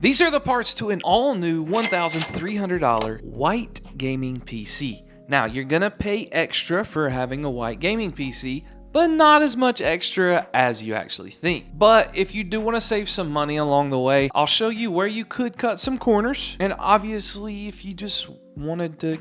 These are the parts to an all-new $1,300 white gaming PC. Now, you're gonna pay extra for having a white gaming PC, but not as much extra as you actually think. But if you do want to save some money along the way, I'll show you where you could cut some corners. And obviously, if you just wanted to,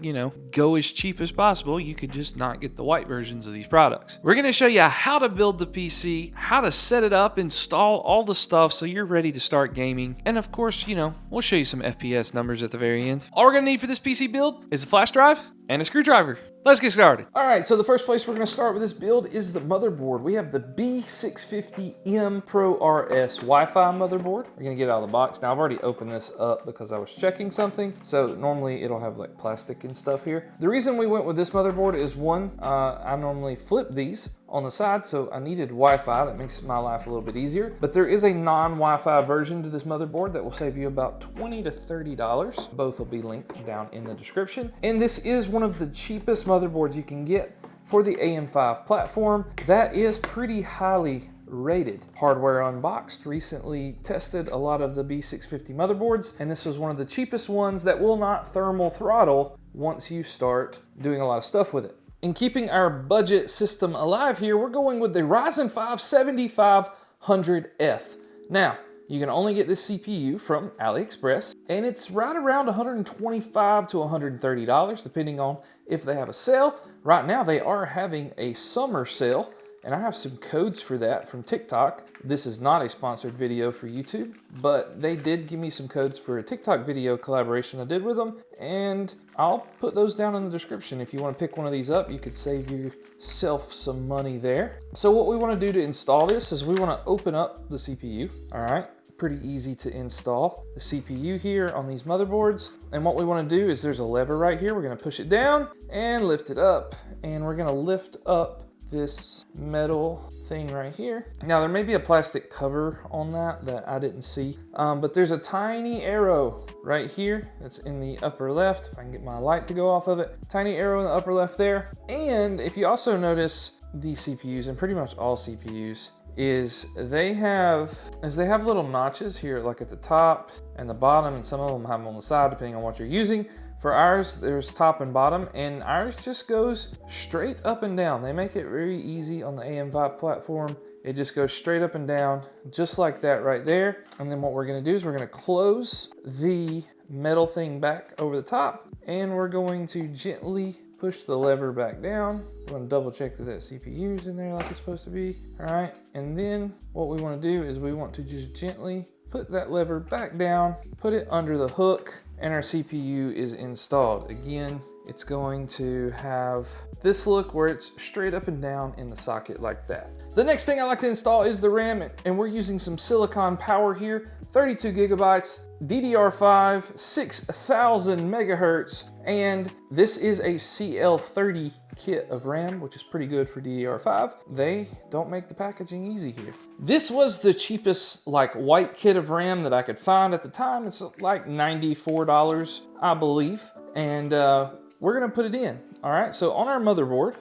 go as cheap as possible, you could just not get the white versions of these products. We're going to show you how to build the PC, how to set it up, install all the stuff so you're ready to start gaming. And of course, we'll show you some FPS numbers at the very end. All we're going to need for this PC build is a flash drive and a screwdriver. Let's get started. All right, so the first place we're going to start with this build is the motherboard. We have the B650M Pro RS Wi-Fi motherboard. We're going to get it out of the box. Now, I've already opened this up because I was checking something. So normally it'll have like plastic and stuff here. The reason we went with this motherboard is one, I normally flip these on the side, so I needed Wi-Fi. That makes my life a little bit easier. But there is a non-Wi-Fi version to this motherboard that will save you about $20 to $30. Both will be linked down in the description. And this is one of the cheapest motherboards you can get for the AM5 platform. That is pretty highly rated. Hardware Unboxed recently tested a lot of the B650 motherboards, and this was one of the cheapest ones that will not thermal throttle once you start doing a lot of stuff with it. In keeping our budget system alive here, we're going with the Ryzen 5 7500F. Now, you can only get this CPU from AliExpress, and it's right around $125 to $130, depending on if they have a sale. Right now, they are having a summer sale, and I have some codes for that from TikTok. This is not a sponsored video for YouTube, but they did give me some codes for a TikTok video collaboration I did with them, and I'll put those down in the description. If you want to pick one of these up, you could save yourself some money there. So what we want to do to install this is we want to open up the CPU, all right? Pretty easy to install the CPU here on these motherboards. And what we want to do is there's a lever right here. We're going to push it down and lift it up, and we're going to lift up this metal thing right here. Now there may be a plastic cover on that I didn't see, but there's a tiny arrow right here that's in the upper left. If I can get my light to go off of it, tiny arrow in the upper left there. And if you also notice these CPUs, and pretty much all CPUs, is they have little notches here, like at the top and the bottom, and some of them have them on the side depending on what you're using. For ours, there's top and bottom, and ours just goes straight up and down. They make it very easy on the AM5 platform. It just goes straight up and down, just like that right there. And then what we're gonna do is we're gonna close the metal thing back over the top, and we're going to gently push the lever back down. We're gonna double check that CPU's in there like it's supposed to be, all right? And then what we wanna do is we want to just gently put that lever back down, put it under the hook, and our CPU is installed. Again, it's going to have this look where it's straight up and down in the socket like that. The next thing I like to install is the RAM, and we're using some Silicon Power here, 32 gigabytes, DDR5, 6000 megahertz, and this is a CL30 kit of RAM, which is pretty good for DDR5. They don't make the packaging easy here. This was the cheapest white kit of RAM that I could find at the time. It's like $94, I believe. And we're gonna put it in, all right? So on our motherboard,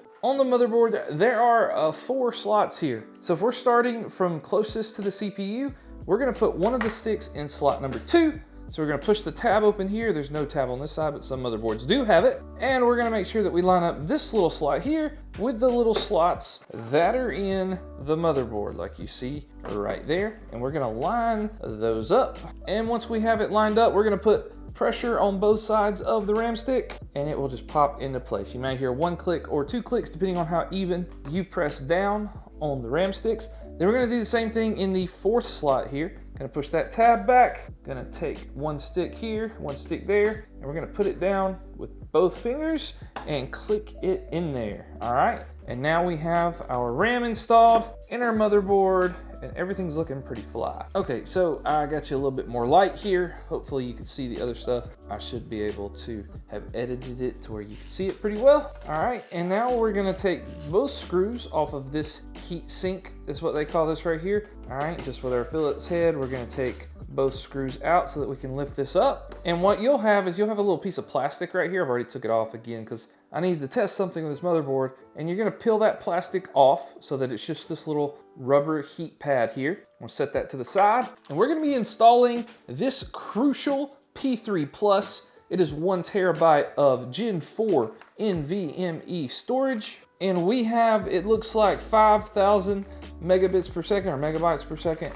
there are 4 slots here. So if we're starting from closest to the CPU, we're gonna put one of the sticks in slot number 2. So we're gonna push the tab open here. There's no tab on this side, but some motherboards do have it. And we're gonna make sure that we line up this little slot here with the little slots that are in the motherboard, like you see right there. And we're gonna line those up. And once we have it lined up, we're gonna put pressure on both sides of the RAM stick, and it will just pop into place. You might hear 1 click or 2 clicks, depending on how even you press down on the RAM sticks. Then we're gonna do the same thing in the 4th slot here. Gonna push that tab back, gonna take 1 stick here, 1 stick there, and we're gonna put it down with both fingers and click it in there, all right? And now we have our RAM installed in our motherboard, and everything's looking pretty fly. Okay, so I got you a little bit more light here. Hopefully you can see the other stuff. I should be able to have edited it to where you can see it pretty well. All right, and now we're gonna take both screws off of this heat sink, is what they call this right here. All right, just with our Phillips head, we're gonna take both screws out so that we can lift this up. And what you'll have is you'll have a little piece of plastic right here. I've already took it off again because I need to test something with this motherboard, and you're gonna peel that plastic off so that it's just this little rubber heat pad here. We'll set that to the side, and we're gonna be installing this crucial P3 Plus. It is 1 terabyte of Gen 4 NVMe storage, and we have, it looks like 5,000 megabits per second or megabytes per second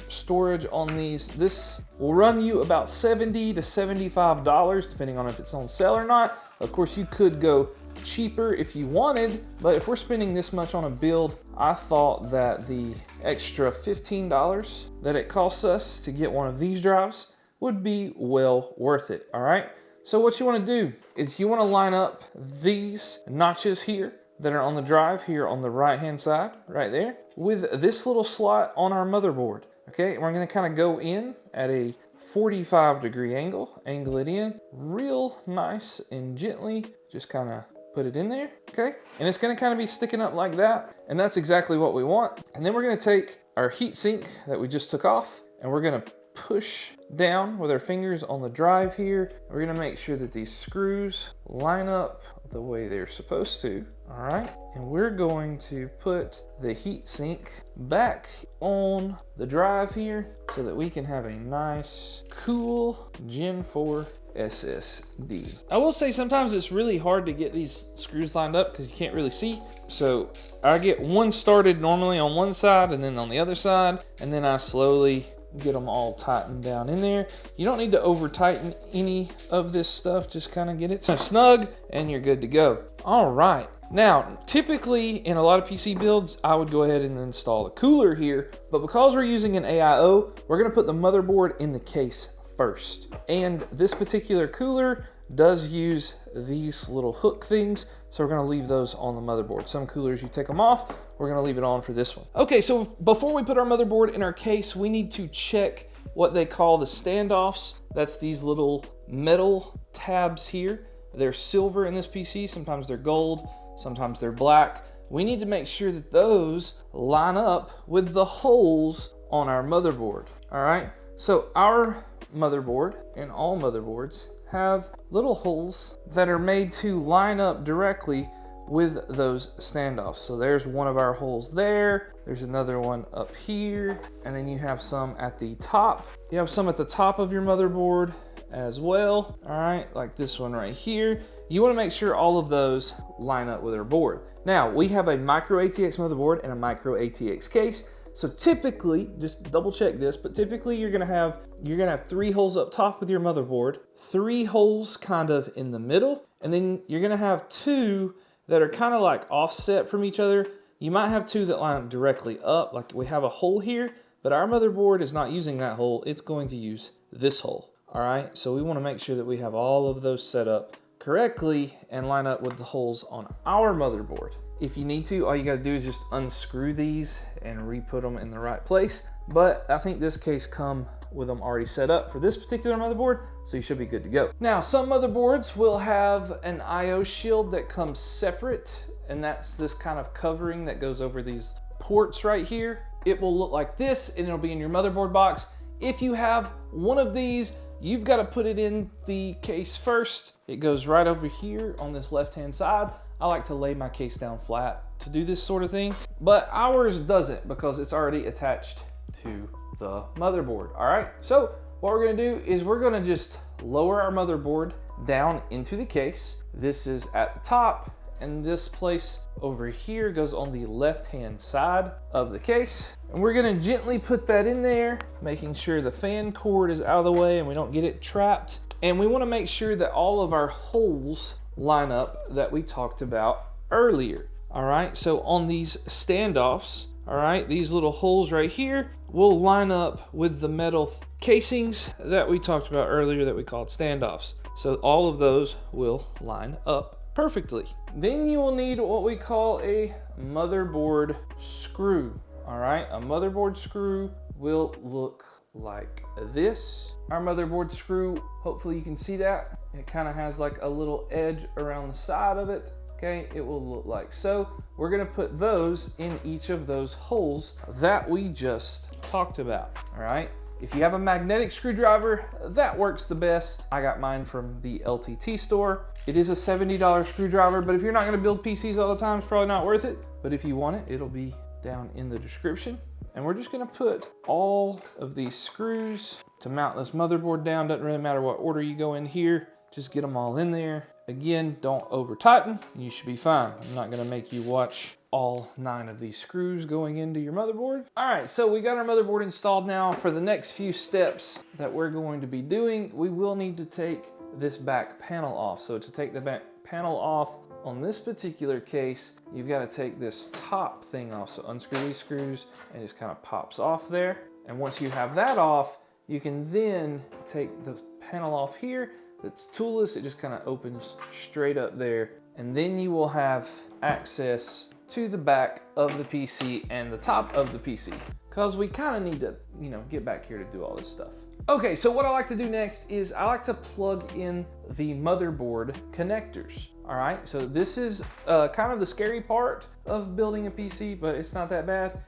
storage on these. This will run you about $70 to $75, depending on if it's on sale or not. Of course, you could go cheaper if you wanted, but if we're spending this much on a build, I thought that the extra $15 that it costs us to get one of these drives would be well worth it, all right? So what you wanna do is you wanna line up these notches here that are on the drive here on the right-hand side, right there, with this little slot on our motherboard, okay? We're gonna kinda go in at a 45-degree angle it in, real nice and gently, just kinda put it in there, okay? And it's gonna kinda be sticking up like that, and that's exactly what we want. And then we're gonna take our heat sink that we just took off, and we're gonna push down with our fingers on the drive here. We're gonna make sure that these screws line up the way they're supposed to, all right? And we're going to put the heat sink back on the drive here so that we can have a nice, cool Gen 4 SSD. I will say sometimes it's really hard to get these screws lined up because you can't really see. So I get one started normally on one side and then on the other side, and then I slowly get them all tightened down in there. You don't need to over tighten any of this stuff, just kind of get it snug and you're good to go. All right, now typically in a lot of PC builds, I would go ahead and install the cooler here, but because we're using an AIO, we're gonna put the motherboard in the case first. And this particular cooler does use these little hook things, so we're gonna leave those on the motherboard. Some coolers you take them off, we're gonna leave it on for this one. Okay, so before we put our motherboard in our case, we need to check what they call the standoffs. That's these little metal tabs here. They're silver in this PC, sometimes they're gold, sometimes they're black. We need to make sure that those line up with the holes on our motherboard, all right? So our motherboard, and all motherboards, have little holes that are made to line up directly with those standoffs. So there's one of our holes there, there's another one up here, and then you have some at the top. You have some at the top of your motherboard as well, all right, like this one right here. You wanna make sure all of those line up with our board. Now, we have a micro ATX motherboard and a micro ATX case. So typically, just double check this, but typically you're gonna have 3 holes up top with your motherboard, 3 holes kind of in the middle, and then you're gonna have 2 that are kind of like offset from each other. You might have 2 that line directly up, like we have a hole here, but our motherboard is not using that hole, it's going to use this hole, all right? So we wanna make sure that we have all of those set up correctly and line up with the holes on our motherboard. If you need to, all you gotta do is just unscrew these and re-put them in the right place. But I think this case come with them already set up for this particular motherboard, so you should be good to go. Now, some motherboards will have an IO shield that comes separate, and that's this kind of covering that goes over these ports right here. It will look like this, and it'll be in your motherboard box. If you have one of these, you've got to put it in the case first. It goes right over here on this left-hand side. I like to lay my case down flat to do this sort of thing, but ours doesn't because it's already attached to the motherboard, all right? So what we're gonna do is we're gonna just lower our motherboard down into the case. This is at the top, and this place over here goes on the left-hand side of the case. And we're gonna gently put that in there, making sure the fan cord is out of the way and we don't get it trapped. And we wanna make sure that all of our holes line up that we talked about earlier, all right? So on these standoffs, all right, these little holes right here will line up with the metal casings that we talked about earlier that we called standoffs. So all of those will line up perfectly. Then you will need what we call a motherboard screw, all right? A motherboard screw will look like this. Our motherboard screw, hopefully you can see that. It kind of has like a little edge around the side of it. Okay, it will look like so. We're gonna put those in each of those holes that we just talked about, all right? If you have a magnetic screwdriver, that works the best. I got mine from the LTT store. It is a $70 screwdriver, but if you're not gonna build PCs all the time, it's probably not worth it. But if you want it, it'll be down in the description. And we're just gonna put all of these screws to mount this motherboard down. Doesn't really matter what order you go in here, just get them all in there. Again, don't over tighten, and you should be fine. I'm not gonna make you watch all 9 of these screws going into your motherboard. All right, so we got our motherboard installed now. For the next few steps that we're going to be doing, we will need to take this back panel off. So to take the back panel off on this particular case, you've got to take this top thing off. So unscrew these screws and it just kind of pops off there. And once you have that off, you can then take the panel off here. It's toolless, it just kind of opens straight up there. And then you will have access to the back of the PC and the top of the PC, because we kind of need to, get back here to do all this stuff. Okay, so what I like to do next is I like to plug in the motherboard connectors. All right, so this is kind of the scary part of building a PC, but it's not that bad.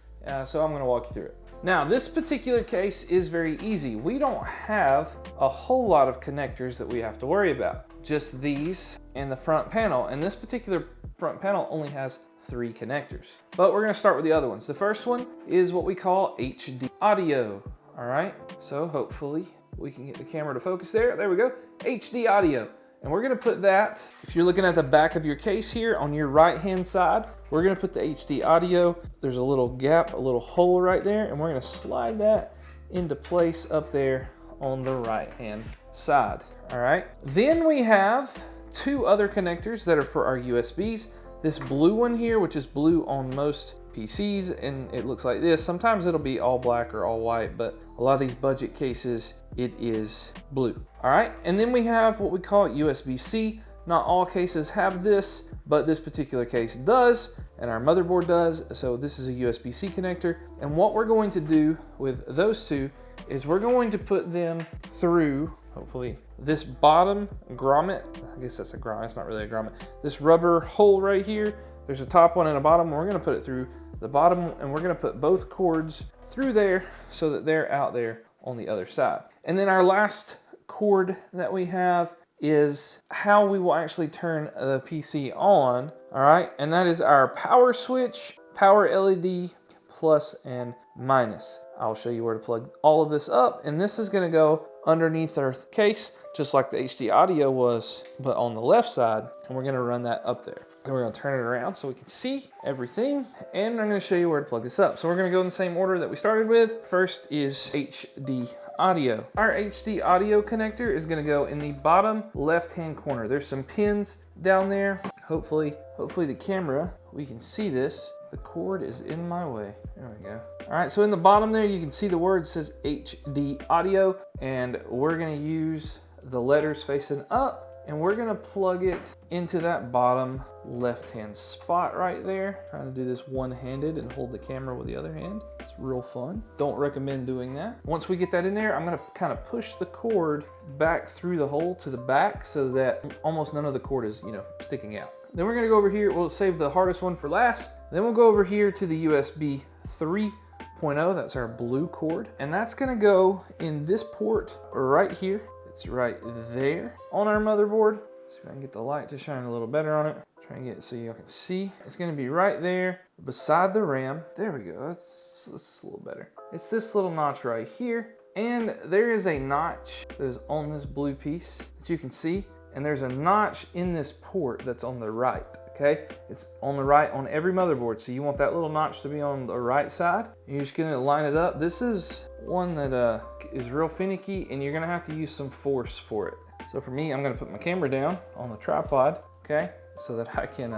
So I'm gonna walk you through it. Now, this particular case is very easy. We don't have a whole lot of connectors that we have to worry about. Just these and the front panel. And this particular front panel only has 3 connectors. But we're gonna start with the other ones. The first one is what we call HD audio. All right, so hopefully we can get the camera to focus there. There we go, HD audio. And we're gonna put that, if you're looking at the back of your case here on your right-hand side, we're gonna put the HD audio. There's a little gap, a little hole right there, and we're gonna slide that into place up there on the right-hand side, all right? Then we have 2 other connectors that are for our USBs. This blue one here, which is blue on most PCs, and it looks like this. Sometimes it'll be all black or all white, but a lot of these budget cases, it is blue. All right, and then we have what we call USB-C. Not all cases have this, but this particular case does, and our motherboard does. So this is a USB-C connector. And what we're going to do with those 2 is we're going to put them through, hopefully, this bottom grommet. I guess that's a grommet, it's not really a grommet. This rubber hole right here, there's a top one and a bottom. We're gonna put it through the bottom, and we're gonna put both cords through there so that they're out there on the other side. And then our last cord that we have is how we will actually turn the PC on, all right? And that is our power switch, power LED, plus and minus. I'll show you where to plug all of this up, and this is gonna go underneath our case, just like the HD audio was, but on the left side, and we're gonna run that up there. Then we're gonna turn it around so we can see everything, and I'm gonna show you where to plug this up. So we're gonna go in the same order that we started with. First is HD audio. Our HD audio connector is gonna go in the bottom left-hand corner. There's some pins down there. Hopefully the camera, we can see this. The cord is in my way. There we go. All right, so in the bottom there, you can see the word says HD audio, and we're gonna use the letters facing up, and we're gonna plug it into that bottom left-hand spot right there. Trying to do this one-handed and hold the camera with the other hand. It's real fun. Don't recommend doing that. Once we get that in there, I'm gonna kind of push the cord back through the hole to the back so that almost none of the cord is, sticking out. Then we're gonna go over here, we'll save the hardest one for last. Then we'll go over here to the USB 3.0, that's our blue cord. And that's gonna go in this port right here. It's right there on our motherboard. See if I can get the light to shine a little better on it. Try and get it so you can see. It's gonna be right there beside the RAM. There we go, that's a little better. It's this little notch right here. And there is a notch that is on this blue piece that you can see. And there's a notch in this port that's on the right, okay? It's on the right on every motherboard. So you want that little notch to be on the right side. You're just gonna line it up. This is one that is real finicky, and you're gonna have to use some force for it. So for me, I'm gonna put my camera down on the tripod, okay? So that I can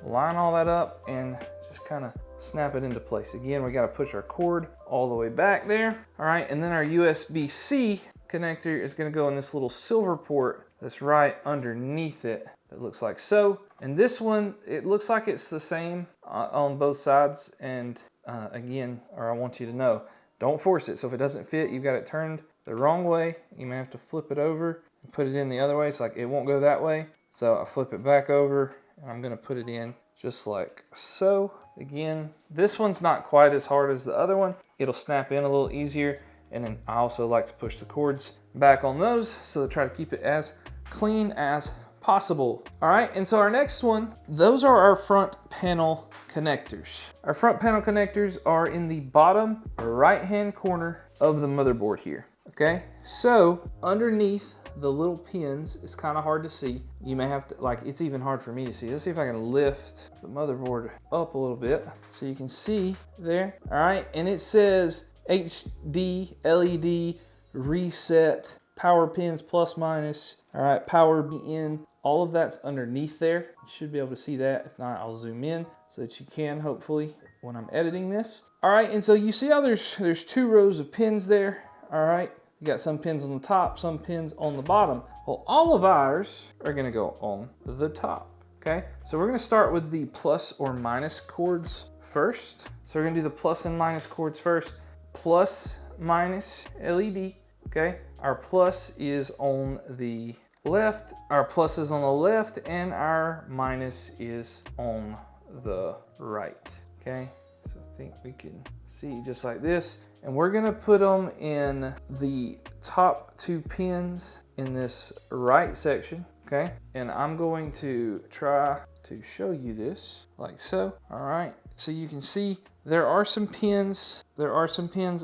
line all that up and just kind of snap it into place. Again, we gotta push our cord all the way back there. All right, and then our USB-C connector is gonna go in this little silver port that's right underneath it. That looks like so. And this one, it looks like it's the same on both sides. And again, I want you to know, don't force it. So if it doesn't fit, you've got it turned the wrong way. You may have to flip it over and put it in the other way. It's like it won't go that way. So I flip it back over, and I'm gonna put it in just like so. Again, this one's not quite as hard as the other one. It'll snap in a little easier. And then I also like to push the cords back on those, so to try to keep it as clean as possible. All right, and so our next one, those are our front panel connectors. Our front panel connectors are in the bottom right-hand corner of the motherboard here, okay? So underneath the little pins, it's kind of hard to see. You may have to, like, it's even hard for me to see. Let's see if I can lift the motherboard up a little bit so you can see there. All right, and it says HD, LED, reset, power pins plus minus, all right, power in, all of that's underneath there. You should be able to see that. If not, I'll zoom in so that you can, hopefully, when I'm editing this. All right, and so you see how there's 2 rows of pins there, all right? You got some pins on the top, some pins on the bottom. Well, all of ours are gonna go on the top, okay? So we're gonna start with the plus or minus cords first. So we're gonna do the plus and minus cords first. Plus, minus, LED, okay? Our plus is on the left, our plus is on the left, and our minus is on the right, okay? So I think we can see just like this. And we're gonna put them in the top 2 pins in this right section, okay? And I'm going to try to show you this like so, all right? So you can see there are some pins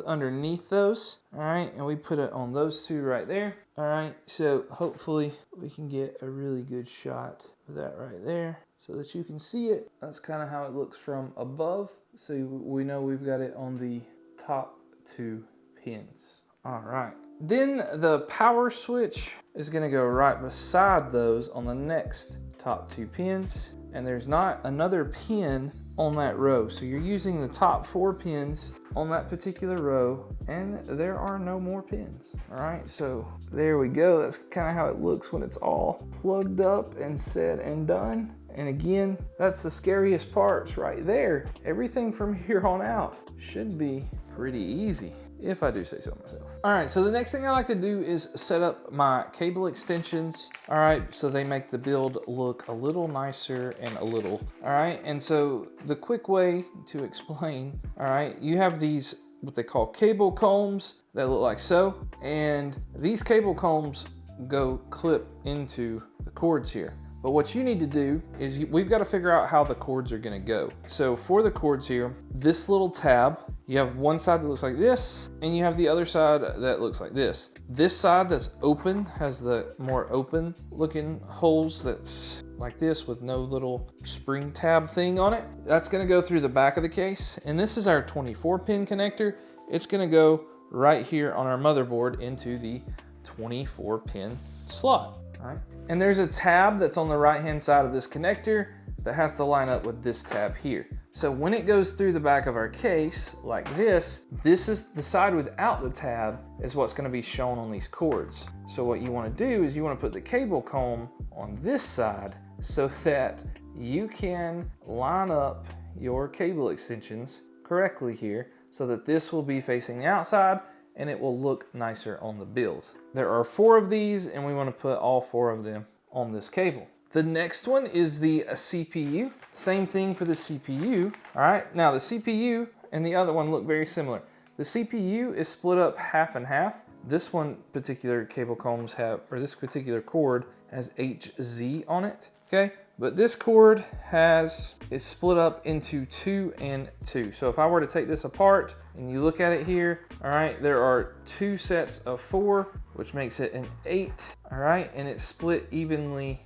underneath those, all right? And we put it on those 2 right there, all right? So hopefully we can get a really good shot of that right there so that you can see it. That's kind of how it looks from above. So we know we've got it on the top 2 pins. All right. Then the power switch is gonna go right beside those on the next top 2 pins. And there's not another pin on that row. So you're using the top 4 pins on that particular row, and there are no more pins. All right, so there we go. That's kind of how it looks when it's all plugged up and said and done. And again, that's the scariest parts right there. Everything from here on out should be pretty easy, if I do say so myself. All right, so the next thing I like to do is set up my cable extensions, all right, so they make the build look a little nicer and a little, all right? And so the quick way to explain, all right, you have these, what they call cable combs that look like so, and these cable combs go clip into the cords here. But what you need to do is we've got to figure out how the cords are going to go. So for the cords here, this little tab, you have one side that looks like this, and you have the other side that looks like this. This side that's open has the more open looking holes that's like this with no little spring tab thing on it. That's going to go through the back of the case. And this is our 24 pin connector. It's going to go right here on our motherboard into the 24 pin slot. All right. And there's a tab that's on the right-hand side of this connector that has to line up with this tab here. So when it goes through the back of our case like this is the side without the tab is what's going to be shown on these cords. So what you want to do is you want to put the cable comb on this side so that you can line up your cable extensions correctly here so that this will be facing the outside and it will look nicer on the build. There are 4 of these and we want to put all 4 of them on this cable. The next one is the CPU. Same thing for the CPU. All right, now the CPU and the other one look very similar. The CPU is split up half and half. This one particular cable combs have, or this particular cord has HZ on it, okay? But this cord is split up into 2 and 2. So if I were to take this apart and you look at it here, all right, there are 2 sets of 4, which makes it an 8, all right? And it's split evenly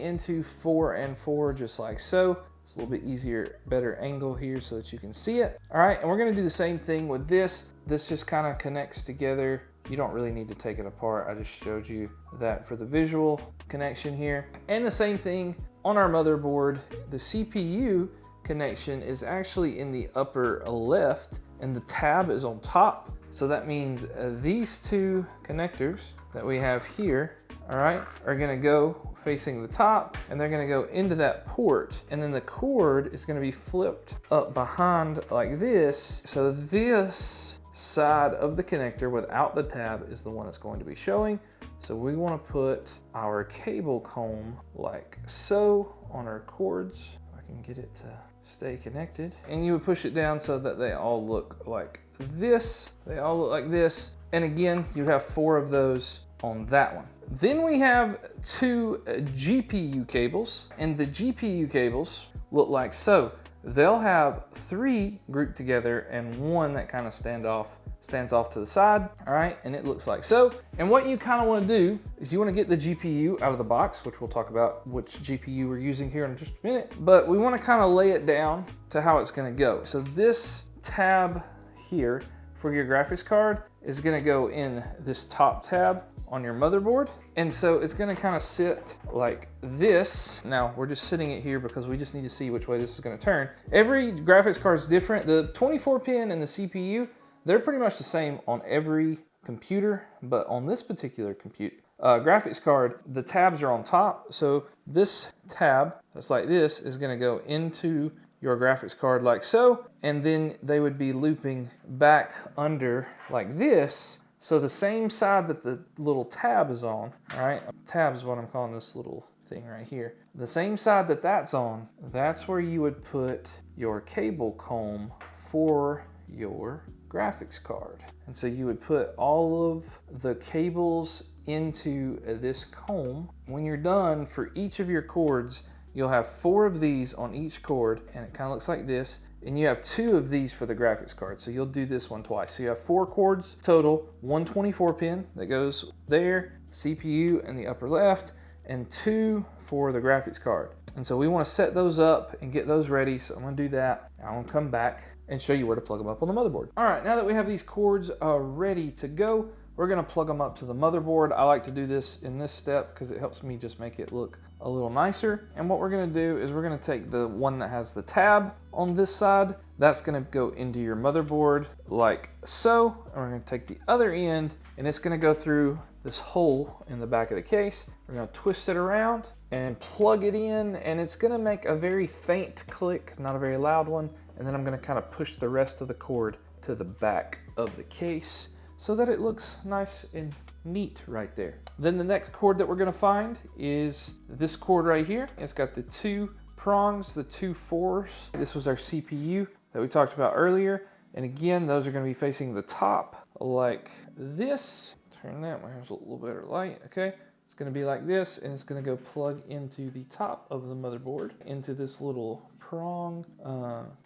into 4 and 4, just like so. It's a little bit easier, better angle here so that you can see it. All right, and we're gonna do the same thing with this. This just kind of connects together. You don't really need to take it apart. I just showed you that for the visual connection here. And the same thing on our motherboard. The CPU connection is actually in the upper left and the tab is on top. So that means these 2 connectors that we have here, all right, are gonna go facing the top and they're gonna go into that port. And then the cord is gonna be flipped up behind like this. So this side of the connector without the tab is the one that's going to be showing. So we want to put our cable comb like so on our cords. If I can get it to stay connected. And you would push it down so that they all look like this. They all look like this. And again, you have 4 of those on that one. Then we have 2 GPU cables, and the GPU cables look like so. They'll have 3 grouped together and 1 that kind of stands off to the side, all right? And it looks like so. And what you kind of want to do is you want to get the GPU out of the box, which we'll talk about which GPU we're using here in just a minute, but we want to kind of lay it down to how it's going to go. So this tab here for your graphics card is going to go in this top tab on your motherboard. And so it's gonna kind of sit like this. Now we're just sitting it here because we just need to see which way this is gonna turn. Every graphics card is different. The 24 pin and the CPU, they're pretty much the same on every computer, but on this particular graphics card, the tabs are on top. So this tab that's like this is gonna go into your graphics card like so, and then they would be looping back under like this. So the same side that the little tab is on, all right? Tab is what I'm calling this little thing right here. The same side that that's on, that's where you would put your cable comb for your graphics card. And so you would put all of the cables into this comb. When you're done, for each of your cords, you'll have 4 of these on each cord, and it kind of looks like this. And you have 2 of these for the graphics card. So you'll do this one twice. So you have 4 cords total, 1 24 pin that goes there, CPU in the upper left, and 2 for the graphics card. And so we want to set those up and get those ready. So I'm going to do that. I'm going to come back and show you where to plug them up on the motherboard. All right, now that we have these cords ready to go, we're going to plug them up to the motherboard. I like to do this in this step because it helps me just make it look a little nicer. And what we're going to do is we're going to take the one that has the tab on this side. That's going to go into your motherboard like so. And we're going to take the other end, and it's going to go through this hole in the back of the case. We're going to twist it around and plug it in, and it's going to make a very faint click, not a very loud one. And then I'm going to kind of push the rest of the cord to the back of the case so that it looks nice and neat right there. Then the next cord that we're going to find is this cord right here. It's got the 2 prongs, the 2 4s. This was our CPU that we talked about earlier. And again, those are going to be facing the top like this. Turn that one, here's a little better light, okay? It's going to be like this, and it's going to go plug into the top of the motherboard, into this little prong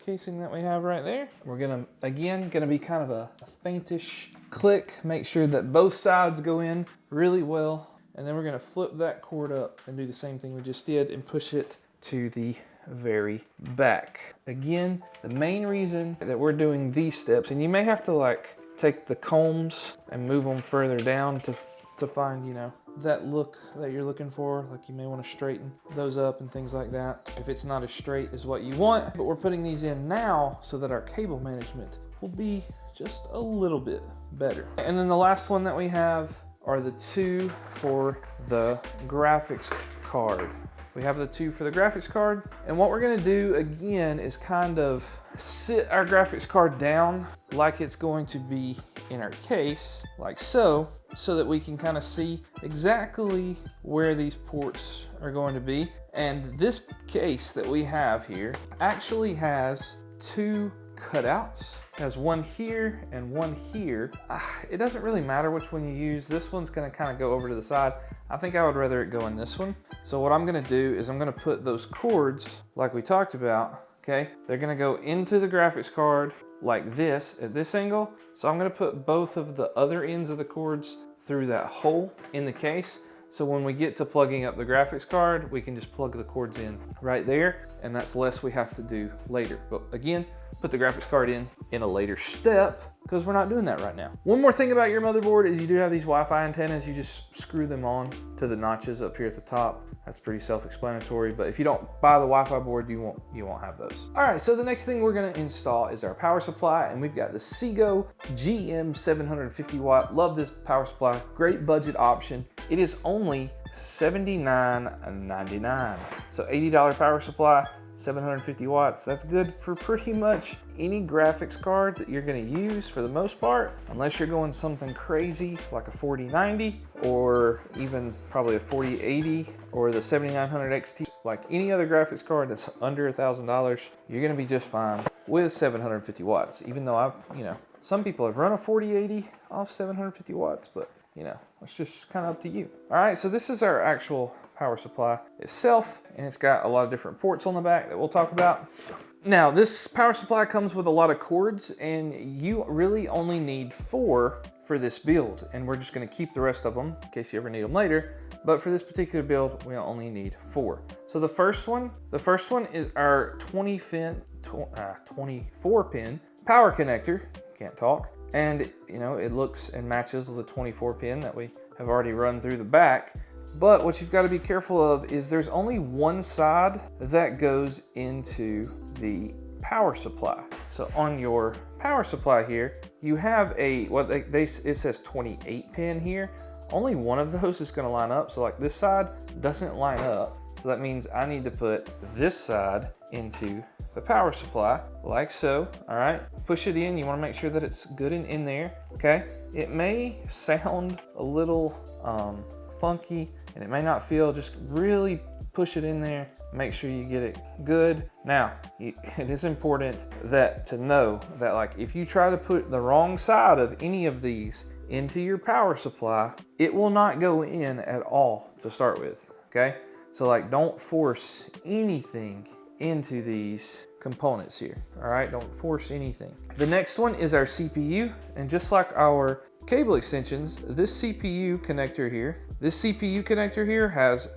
casing that we have right there. We're going to, again, going to be kind of a faintish click. Make sure that both sides go in really well. And then we're going to flip that cord up and do the same thing we just did and push it to the very back. Again, the main reason that we're doing these steps, and you may have to like take the combs and move them further down to find, you know, that look that you're looking for. Like you may want to straighten those up and things like that if it's not as straight as what you want. But we're putting these in now so that our cable management will be just a little bit better. And then the last one that we have are the 2 for the graphics card. We have the 2 for the graphics card. And what we're gonna do again is kind of sit our graphics card down like it's going to be in our case, like so that we can kind of see exactly where these ports are going to be. And this case that we have here actually has 2 cutouts. It has one here and one here. It doesn't really matter which one you use. This one's gonna kind of go over to the side. I think I would rather it go in this one. So what I'm gonna do is I'm gonna put those cords like we talked about, okay? They're gonna go into the graphics card like this at this angle. So I'm gonna put both of the other ends of the cords through that hole in the case. So when we get to plugging up the graphics card, we can just plug the cords in right there, and that's less we have to do later. But again, put the graphics card in a later step because we're not doing that right now. One more thing about your motherboard is you do have these Wi-Fi antennas. You just screw them on to the notches up here at the top. That's pretty self-explanatory, but if you don't buy the Wi-Fi board, you won't have those. All right, so the next thing we're gonna install is our power supply, and we've got the Seago GM 750 watt. Love this power supply, great budget option. It is only $79.99. So $80 power supply, 750 watts. That's good for pretty much any graphics card that you're gonna use for the most part, unless you're going something crazy like a 4090 or even probably a 4080 or the 7900 XT. Like any other graphics card that's under $1,000, you're gonna be just fine with 750 watts. Even though Some people have run a 4080 off 750 watts, but you know, it's just kind of up to you. All right, so this is our actual power supply itself, and it's got a lot of different ports on the back that we'll talk about. Now, this power supply comes with a lot of cords, and you really only need 4 for this build, and we're just gonna keep the rest of them in case you ever need them later. But for this particular build, we only need 4. So the first one is our 24 pin power connector. Can't talk. And you know, it looks and matches the 24 pin that we have already run through the back. But what you've got to be careful of is there's only one side that goes into the power supply. So on your power supply here, you have a, it says 28 pin here. Only one of those is going to line up. So like this side doesn't line up. So that means I need to put this side into the power supply like so. All right, push it in. You want to make sure that it's good and in there. Okay, it may sound a little funky and it may not feel, just really push it in there. Make sure you get it good. Now, it is important to know that like if you try to put the wrong side of any of these into your power supply, it will not go in at all to start with, okay? So like don't force anything into these components here, all right? Don't force anything. The next one is our CPU, and just like our cable extensions, this CPU connector here has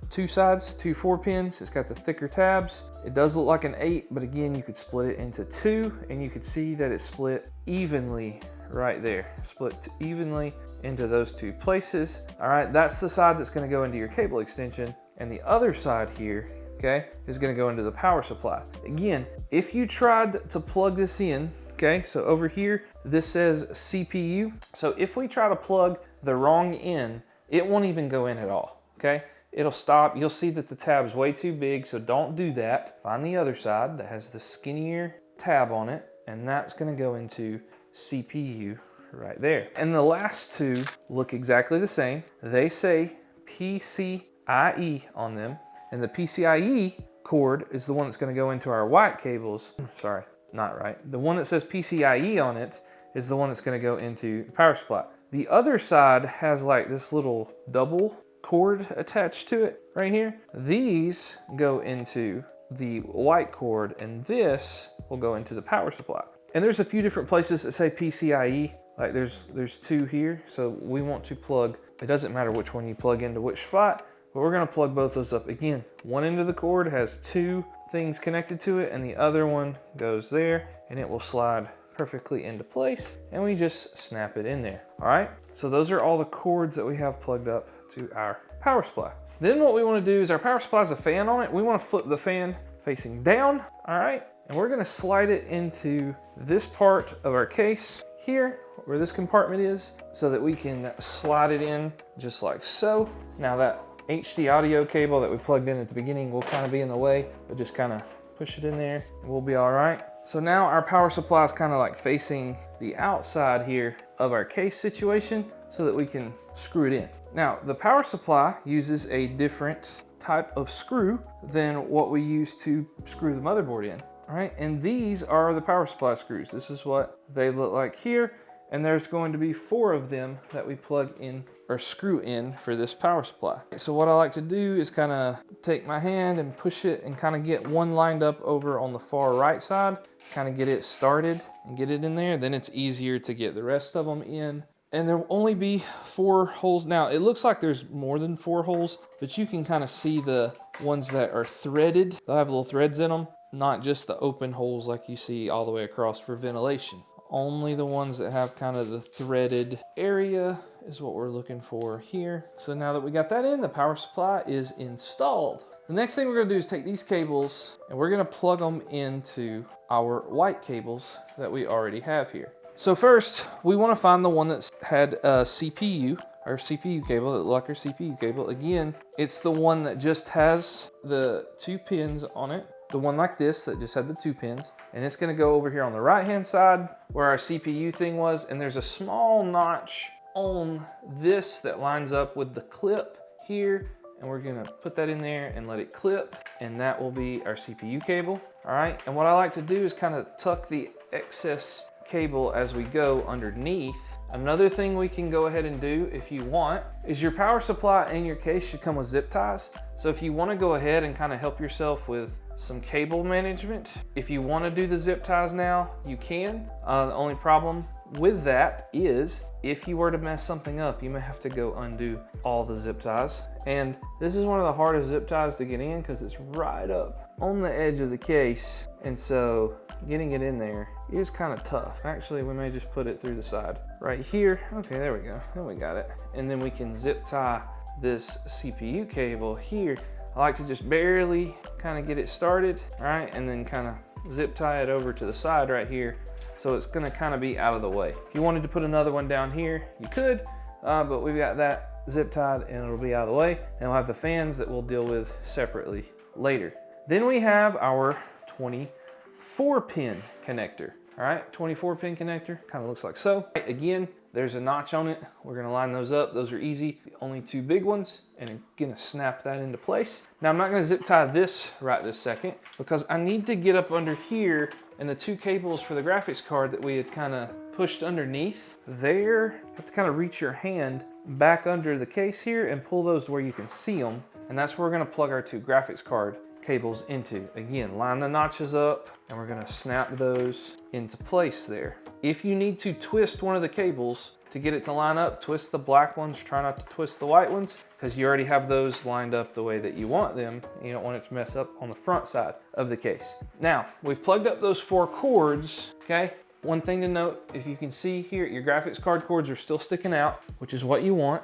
two sides, 2 4 pins. It's got the thicker tabs. It does look like an 8, but again, you could split it into 2, and you could see that it's split evenly right there. Split evenly into those 2 places. All right, that's the side that's gonna go into your cable extension, and the other side here, okay, is gonna go into the power supply. Again, if you tried to plug this in, okay, so over here, this says CPU. So if we try to plug the wrong in, it won't even go in at all, okay? It'll stop. You'll see that the tab's way too big, so don't do that. Find the other side that has the skinnier tab on it, and that's gonna go into CPU right there. And the last 2 look exactly the same. They say PCIe on them, and the PCIe cord is the one that's gonna go into our white cables. Sorry, not right. The one that says PCIe on it is the one that's gonna go into the power supply. The other side has like this little double cord attached to it right here. These go into the white cord, and this will go into the power supply. And there's a few different places that say PCIe, like there's 2 here. So we want to plug, it doesn't matter which one you plug into which spot, but we're gonna plug both those up. Again, one end of the cord has 2 things connected to it, and the other one goes there, and it will slide perfectly into place, and we just snap it in there. All right, so those are all the cords that we have plugged up to our power supply. Then what we want to do is our power supply has a fan on it. We want to flip the fan facing down, all right, and we're going to slide it into this part of our case here where this compartment is, so that we can slide it in just like so. Now that HD audio cable that we plugged in at the beginning will kind of be in the way, but just kind of push it in there and we'll be all right. So now our power supply is kind of like facing the outside here of our case situation so that we can screw it in. Now, the power supply uses a different type of screw than what we use to screw the motherboard in, all right? And these are the power supply screws. This is what they look like here, and there's going to be 4 of them that we plug in or screw in for this power supply. So what I like to do is kind of take my hand and push it and kind of get one lined up over on the far right side, kind of get it started and get it in there. Then it's easier to get the rest of them in. And there will only be 4 holes. Now, it looks like there's more than 4 holes, but you can kind of see the ones that are threaded. They'll have little threads in them, not just the open holes like you see all the way across for ventilation. Only the ones that have kind of the threaded area is what we're looking for here. So now that we got that in, the power supply is installed. The next thing we're gonna do is take these cables and we're gonna plug them into our white cables that we already have here. So first, we wanna find the one that's had a CPU, our CPU cable, that looked like our CPU cable. Again, it's the one that just has the 2 pins on it. The one like this that just had the 2 pins, and it's gonna go over here on the right-hand side where our CPU thing was, and there's a small notch on this that lines up with the clip here, and we're gonna put that in there and let it clip, and that will be our CPU cable, all right? And what I like to do is kind of tuck the excess cable as we go underneath. Another thing we can go ahead and do if you want is your power supply and your case should come with zip ties. So if you want to go ahead and kind of help yourself with some cable management, if you want to do the zip ties now, you can. The only problem with that is if you were to mess something up, you may have to go undo all the zip ties. And this is one of the hardest zip ties to get in because it's right up on the edge of the case. And so getting it in there is kind of tough. Actually, we may just put it through the side right here. Okay, there we go. Then we got it. And then we can zip tie this CPU cable here. I like to just barely kind of get it started, all right? And then kind of zip tie it over to the side right here. So it's gonna kind of be out of the way. If you wanted to put another one down here, you could, but we've got that zip tied and it'll be out of the way. And we'll have the fans that we'll deal with separately later. Then we have our 24-pin connector. All right, 24-pin connector, kind of looks like so. Again, there's a notch on it. We're gonna line those up. Those are easy. The only two big ones, and I'm gonna snap that into place. Now I'm not gonna zip tie this right this second because I need to get up under here and the two cables for the graphics card that we had kind of pushed underneath there. You have to kind of reach your hand back under the case here and pull those to where you can see them. And that's where we're gonna plug our two graphics card cables into. Again, line the notches up and we're gonna snap those into place there. If you need to twist one of the cables to get it to line up, twist the black ones, try not to twist the white ones because you already have those lined up the way that you want them. You don't want it to mess up on the front side of the case. Now, we've plugged up those 4 cords, okay? One thing to note, if you can see here, your graphics card cords are still sticking out, which is what you want.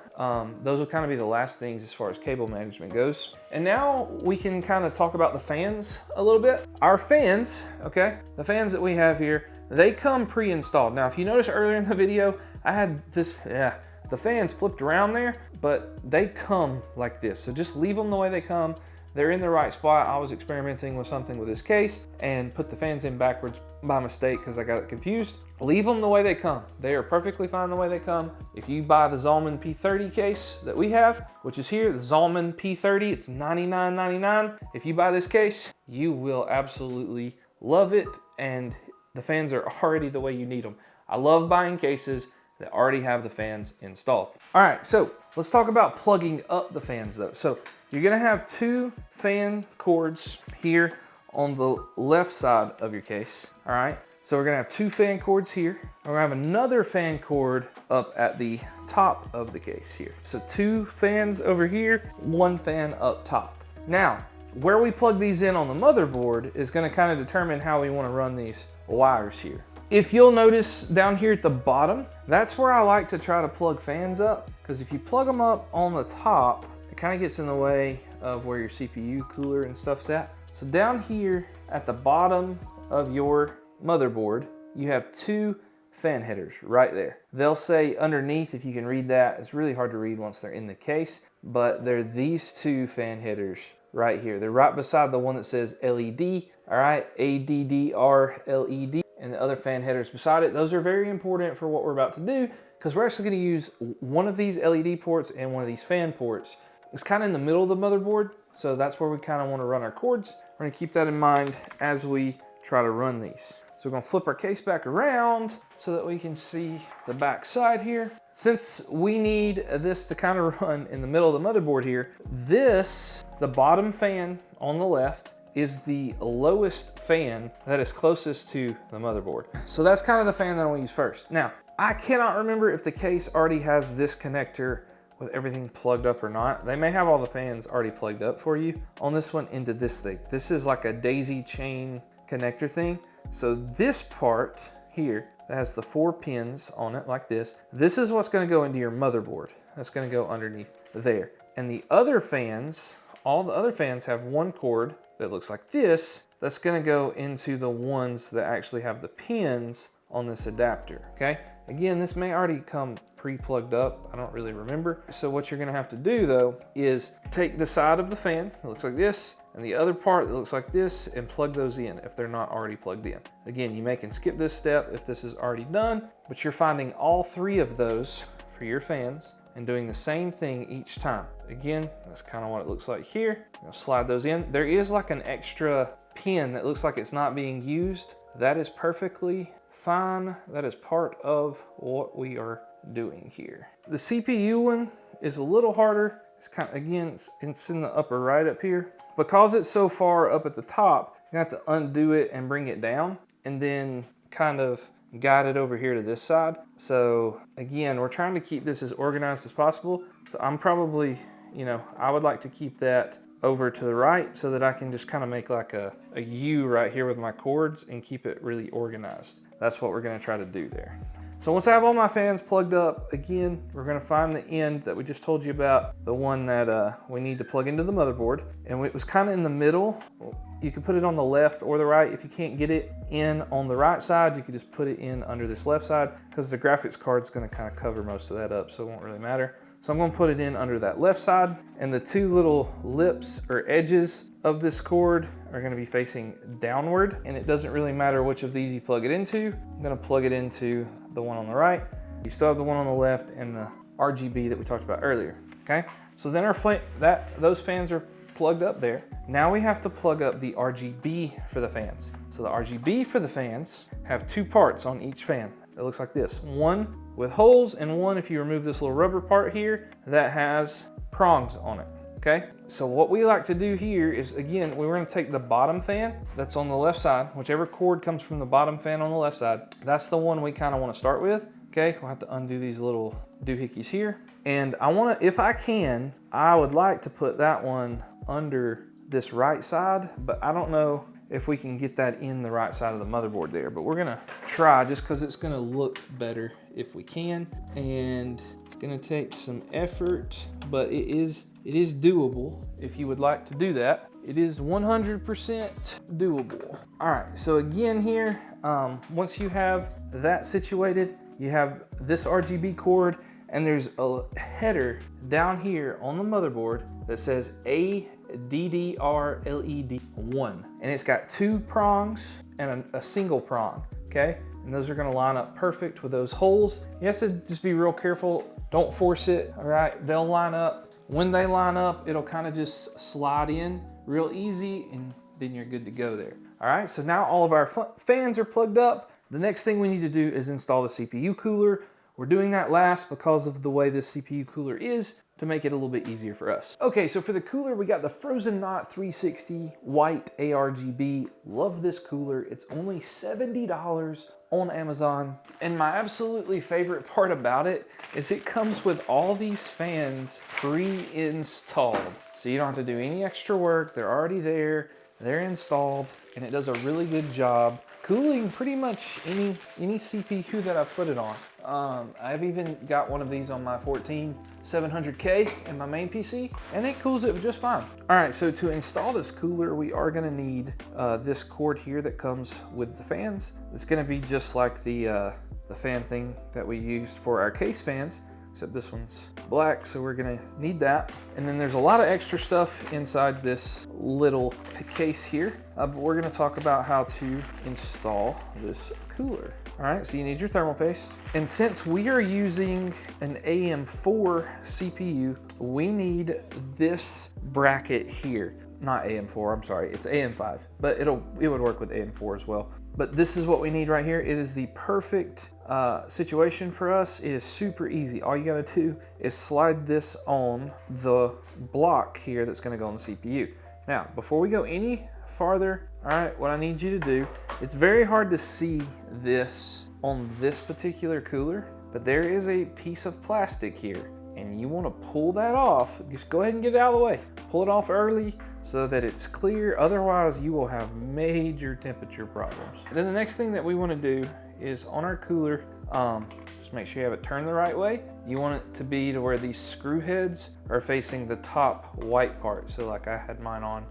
Those will kind of be the last things as far as cable management goes. And now we can kind of talk about the fans a little bit. Our fans, okay, the fans that we have here, they come pre-installed. Now, if you notice earlier in the video, I had this, the fans flipped around there, but they come like this. So just leave them the way they come. They're in the right spot. I was experimenting with something with this case and put the fans in backwards by mistake because I got it confused. Leave them the way they come. They are perfectly fine the way they come. If you buy the Zalman P30 case that we have, which is here, the Zalman P30, it's $99.99. If you buy this case, you will absolutely love it, and the fans are already the way you need them. I love buying cases that already have the fans installed. All right, so let's talk about plugging up the fans though. So you're gonna have 2 fan cords here on the left side of your case, all right? So we're gonna have 2 fan cords here. We're gonna have another fan cord up at the top of the case here. So 2 fans over here, 1 fan up top. Now, where we plug these in on the motherboard is gonna kind of determine how we wanna run these wires here. If you'll notice down here at the bottom, that's where I like to try to plug fans up, because if you plug them up on the top, it kind of gets in the way of where your CPU cooler and stuff's at. So down here at the bottom of your motherboard, you have 2 fan headers right there. They'll say underneath, if you can read that, it's really hard to read once they're in the case, but they're these 2 fan headers right here. They're right beside the one that says LED, all right, ADDR LED, and the other fan headers beside it. Those are very important for what we're about to do because we're actually gonna use one of these LED ports and one of these fan ports. It's kind of in the middle of the motherboard, so that's where we kind of want to run our cords. We're gonna keep that in mind as we try to run these. So we're gonna flip our case back around so that we can see the back side here. Since we need this to kind of run in the middle of the motherboard here, the bottom fan on the left is the lowest fan that is closest to the motherboard. So that's kind of the fan that I'm gonna use first. Now, I cannot remember if the case already has this connector with everything plugged up or not. They may have all the fans already plugged up for you on this one into this thing. This is like a daisy chain connector thing. So this part here that has the 4 pins on it like this is what's gonna go into your motherboard. That's gonna go underneath there. And the other fans, all the other fans have 1 cord that looks like this, that's gonna go into the ones that actually have the pins on this adapter, okay? Again, this may already come pre-plugged up, I don't really remember. So what you're gonna have to do though is take the side of the fan that looks like this and the other part that looks like this and plug those in if they're not already plugged in. Again, you may can skip this step if this is already done, but you're finding all 3 of those for your fans and doing the same thing each time. Again, that's kind of what it looks like here. I'm gonna slide those in. There is like an extra pin that looks like it's not being used. That is perfectly fine. That is part of what we are doing here. The CPU one is a little harder. It's kind of, again, it's in the upper right up here. Because it's so far up at the top, you have to undo it and bring it down and then kind of guide it over here to this side. So again, we're trying to keep this as organized as possible. So I'm probably, you know, I would like to keep that over to the right so that I can just kind of make like a U right here with my cords and keep it really organized. That's what we're gonna try to do there. So once I have all my fans plugged up, again, we're gonna find the end that we just told you about, the one that we need to plug into the motherboard. And it was kind of in the middle. You can put it on the left or the right. If you can't get it in on the right side, you can just put it in under this left side because the graphics card's gonna kind of cover most of that up, so it won't really matter. So I'm gonna put it in under that left side, and the two little lips or edges of this cord are gonna be facing downward, and it doesn't really matter which of these you plug it into. I'm gonna plug it into the one on the right. You still have the one on the left and the RGB that we talked about earlier, okay? So then those fans are plugged up there. Now we have to plug up the RGB for the fans. So the RGB for the fans have two parts on each fan. It looks like this, one with holes and one, if you remove this little rubber part here, that has prongs on it, okay? So what we like to do here is, again, we're gonna take the bottom fan that's on the left side, whichever cord comes from the bottom fan on the left side, that's the one we kinda wanna start with, okay? We'll have to undo these little doohickeys here. And I wanna, if I can, I would like to put that one under this right side, but I don't know if we can get that in the right side of the motherboard there, but we're gonna try just because it's gonna look better if we can. And it's gonna take some effort, but it is doable if you would like to do that. It is 100% doable. All right, so again here, once you have that situated, you have this RGB cord, and there's a header down here on the motherboard that says ADDR-LED1, and it's got two prongs and a single prong, okay? And those are gonna line up perfect with those holes. You have to just be real careful. Don't force it, all right? They'll line up. When they line up, it'll kind of just slide in real easy, and then you're good to go there. All right, so now all of our fans are plugged up. The next thing we need to do is install the CPU cooler. We're doing that last because of the way this CPU cooler is, to make it a little bit easier for us. Okay, so for the cooler, we got the Frozen Knot 360 white ARGB. Love this cooler. It's only $70 on Amazon. And my absolutely favorite part about it is it comes with all these fans pre-installed. So you don't have to do any extra work. They're already there, they're installed, and it does a really good job cooling pretty much any CPU that I put it on. I've even got one of these on my 14700K in my main PC, and it cools it just fine. All right, so to install this cooler, we are gonna need this cord here that comes with the fans. It's gonna be just like the fan thing that we used for our case fans, except this one's black, so we're gonna need that. And then there's a lot of extra stuff inside this little case here, but we're gonna talk about how to install this cooler. All right, so you need your thermal paste. And since we are using an AM4 CPU, we need this bracket here. Not AM4, I'm sorry, it's AM5, but it would work with AM4 as well. But this is what we need right here. It is the perfect situation for us. It is super easy. All you gotta do is slide this on the block here that's gonna go on the CPU. Now, before we go any farther, all right, what I need you to do, it's very hard to see this on this particular cooler, but there is a piece of plastic here, and you wanna pull that off. Just go ahead and get it out of the way. Pull it off early so that it's clear, otherwise you will have major temperature problems. And then the next thing that we wanna do is on our cooler, just make sure you have it turned the right way. You want it to be to where these screw heads are facing the top white part. So like I had mine on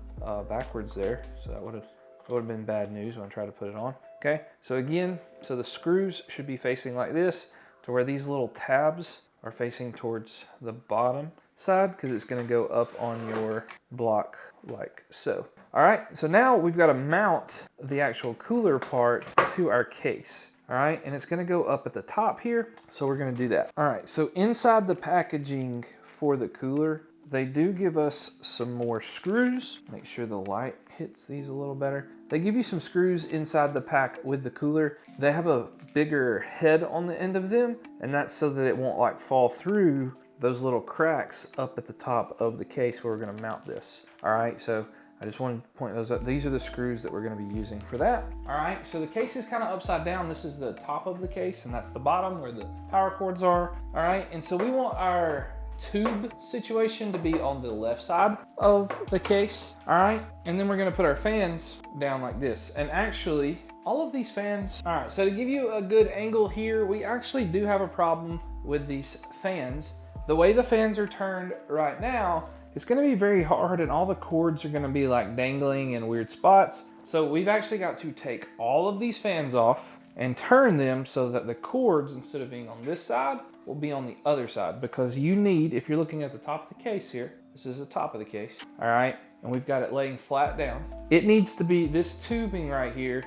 backwards there, so that would have been bad news when I tried to put it on. Okay, so again, so the screws should be facing like this, to where these little tabs are facing towards the bottom side, because it's going to go up on your block like so. All right, so now we've got to mount the actual cooler part to our case. All right, and it's going to go up at the top here, so we're going to do that. All right, so inside the packaging for the cooler, they do give us some more screws. Make sure the light hits these a little better. They give you some screws inside the pack with the cooler. They have a bigger head on the end of them, and that's so that it won't like fall through those little cracks up at the top of the case where we're gonna mount this. All right, so I just wanted to point those up. These are the screws that we're gonna be using for that. All right, so the case is kind of upside down. This is the top of the case, and that's the bottom where the power cords are. All right, and so we want our tube situation to be on the left side of the case. All right, and then we're gonna put our fans down like this. And actually, all of these fans, all right, so to give you a good angle here, we actually do have a problem with these fans. The way the fans are turned right now, it's gonna be very hard, and all the cords are gonna be like dangling in weird spots. So we've actually got to take all of these fans off and turn them so that the cords, instead of being on this side, will be on the other side. Because you need, if you're looking at the top of the case here, this is the top of the case, all right? And we've got it laying flat down. It needs to be, this tubing right here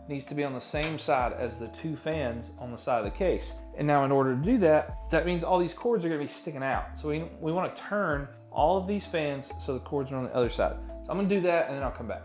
needs to be on the same side as the two fans on the side of the case. And now in order to do that, that means all these cords are gonna be sticking out. So we wanna turn all of these fans so the cords are on the other side. So I'm gonna do that and then I'll come back.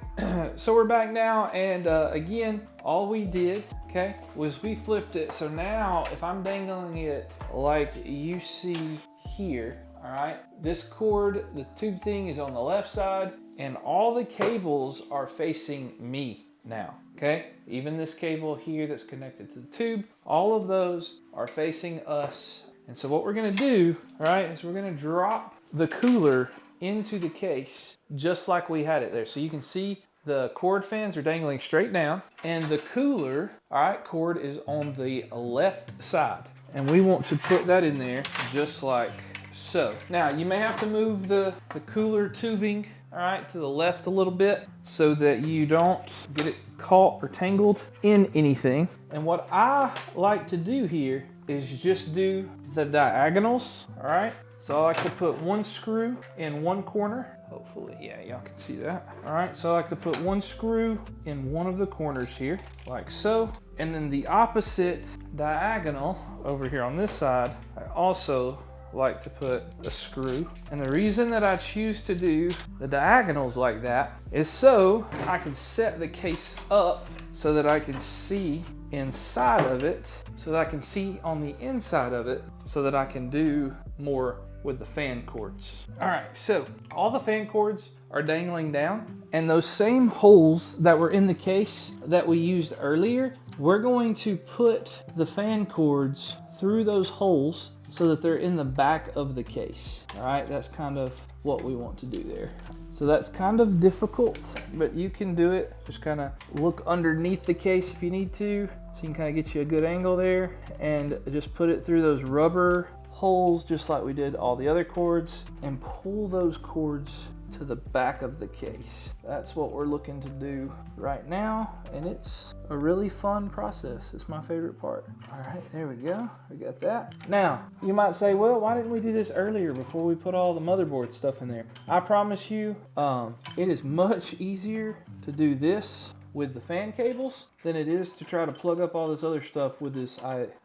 So we're back now, and again, all we did, okay, was we flipped it. So now if I'm dangling it like you see here, all right, this cord, the tube thing is on the left side, and all the cables are facing me now, okay? Even this cable here that's connected to the tube, all of those are facing us. And so what we're gonna do, all right, is we're gonna drop the cooler into the case just like we had it there. So you can see the cord fans are dangling straight down, and the cooler, all right, cord is on the left side. And we want to put that in there just like so. Now you may have to move the cooler tubing, all right, to the left a little bit so that you don't get it caught or tangled in anything. And what I like to do here is just do the diagonals, all right? So I like to put one screw in one corner. Hopefully, yeah, y'all can see that. All right, so I like to put one screw in one of the corners here, like so. And then the opposite diagonal over here on this side, I also like to put a screw. And the reason that I choose to do the diagonals like that is so I can set the case up so that I can see inside of it, so that I can see on the inside of it, so that I can do more with the fan cords. All right, so all the fan cords are dangling down, and those same holes that were in the case that we used earlier, we're going to put the fan cords through those holes so that they're in the back of the case. All right, that's kind of what we want to do there. So that's kind of difficult, but you can do it. Just kind of look underneath the case if you need to, so you can kind of get you a good angle there, and just put it through those rubber holes just like we did all the other cords, and pull those cords to the back of the case. That's what we're looking to do right now, and it's a really fun process. It's my favorite part. All right, there we go. We got that. Now, you might say, well, why didn't we do this earlier before we put all the motherboard stuff in there? I promise you, it is much easier to do this with the fan cables than it is to try to plug up all this other stuff with this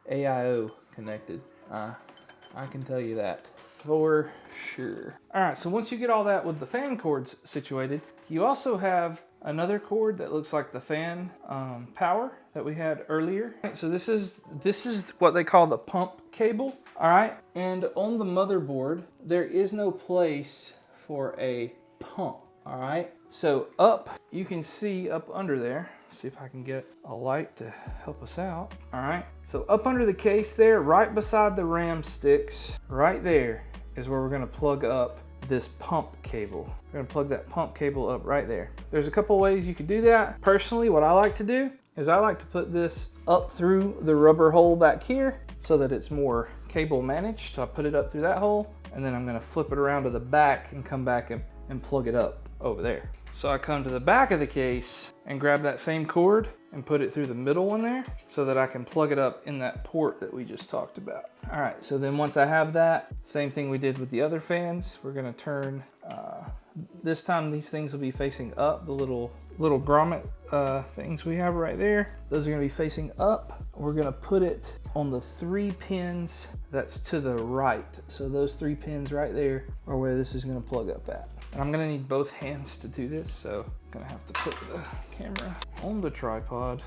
AIO connected. I can tell you that for sure. All right, so once you get all that with the fan cords situated, you also have another cord that looks like the fan power that we had earlier. Right, so this is what they call the pump cable. All right, and on the motherboard, there is no place for a pump. All right, so up, you can see up under there. See if I can get a light to help us out. All right, so up under the case there, right beside the RAM sticks, right there is where we're gonna plug up this pump cable. We're gonna plug that pump cable up right there. There's a couple ways you can do that. Personally, what I like to do is I like to put this up through the rubber hole back here so that it's more cable managed. So I put it up through that hole, and then I'm gonna flip it around to the back and come back and plug it up over there. So I come to the back of the case and grab that same cord and put it through the middle one there so that I can plug it up in that port that we just talked about. All right, so then once I have that, same thing we did with the other fans, we're gonna turn, this time these things will be facing up, the little grommet things we have right there. Those are gonna be facing up. we're gonna put it on the 3 pins that's to the right. So those 3 pins right there are where this is gonna plug up at. And I'm gonna need both hands to do this, so I'm gonna have to put the camera on the tripod.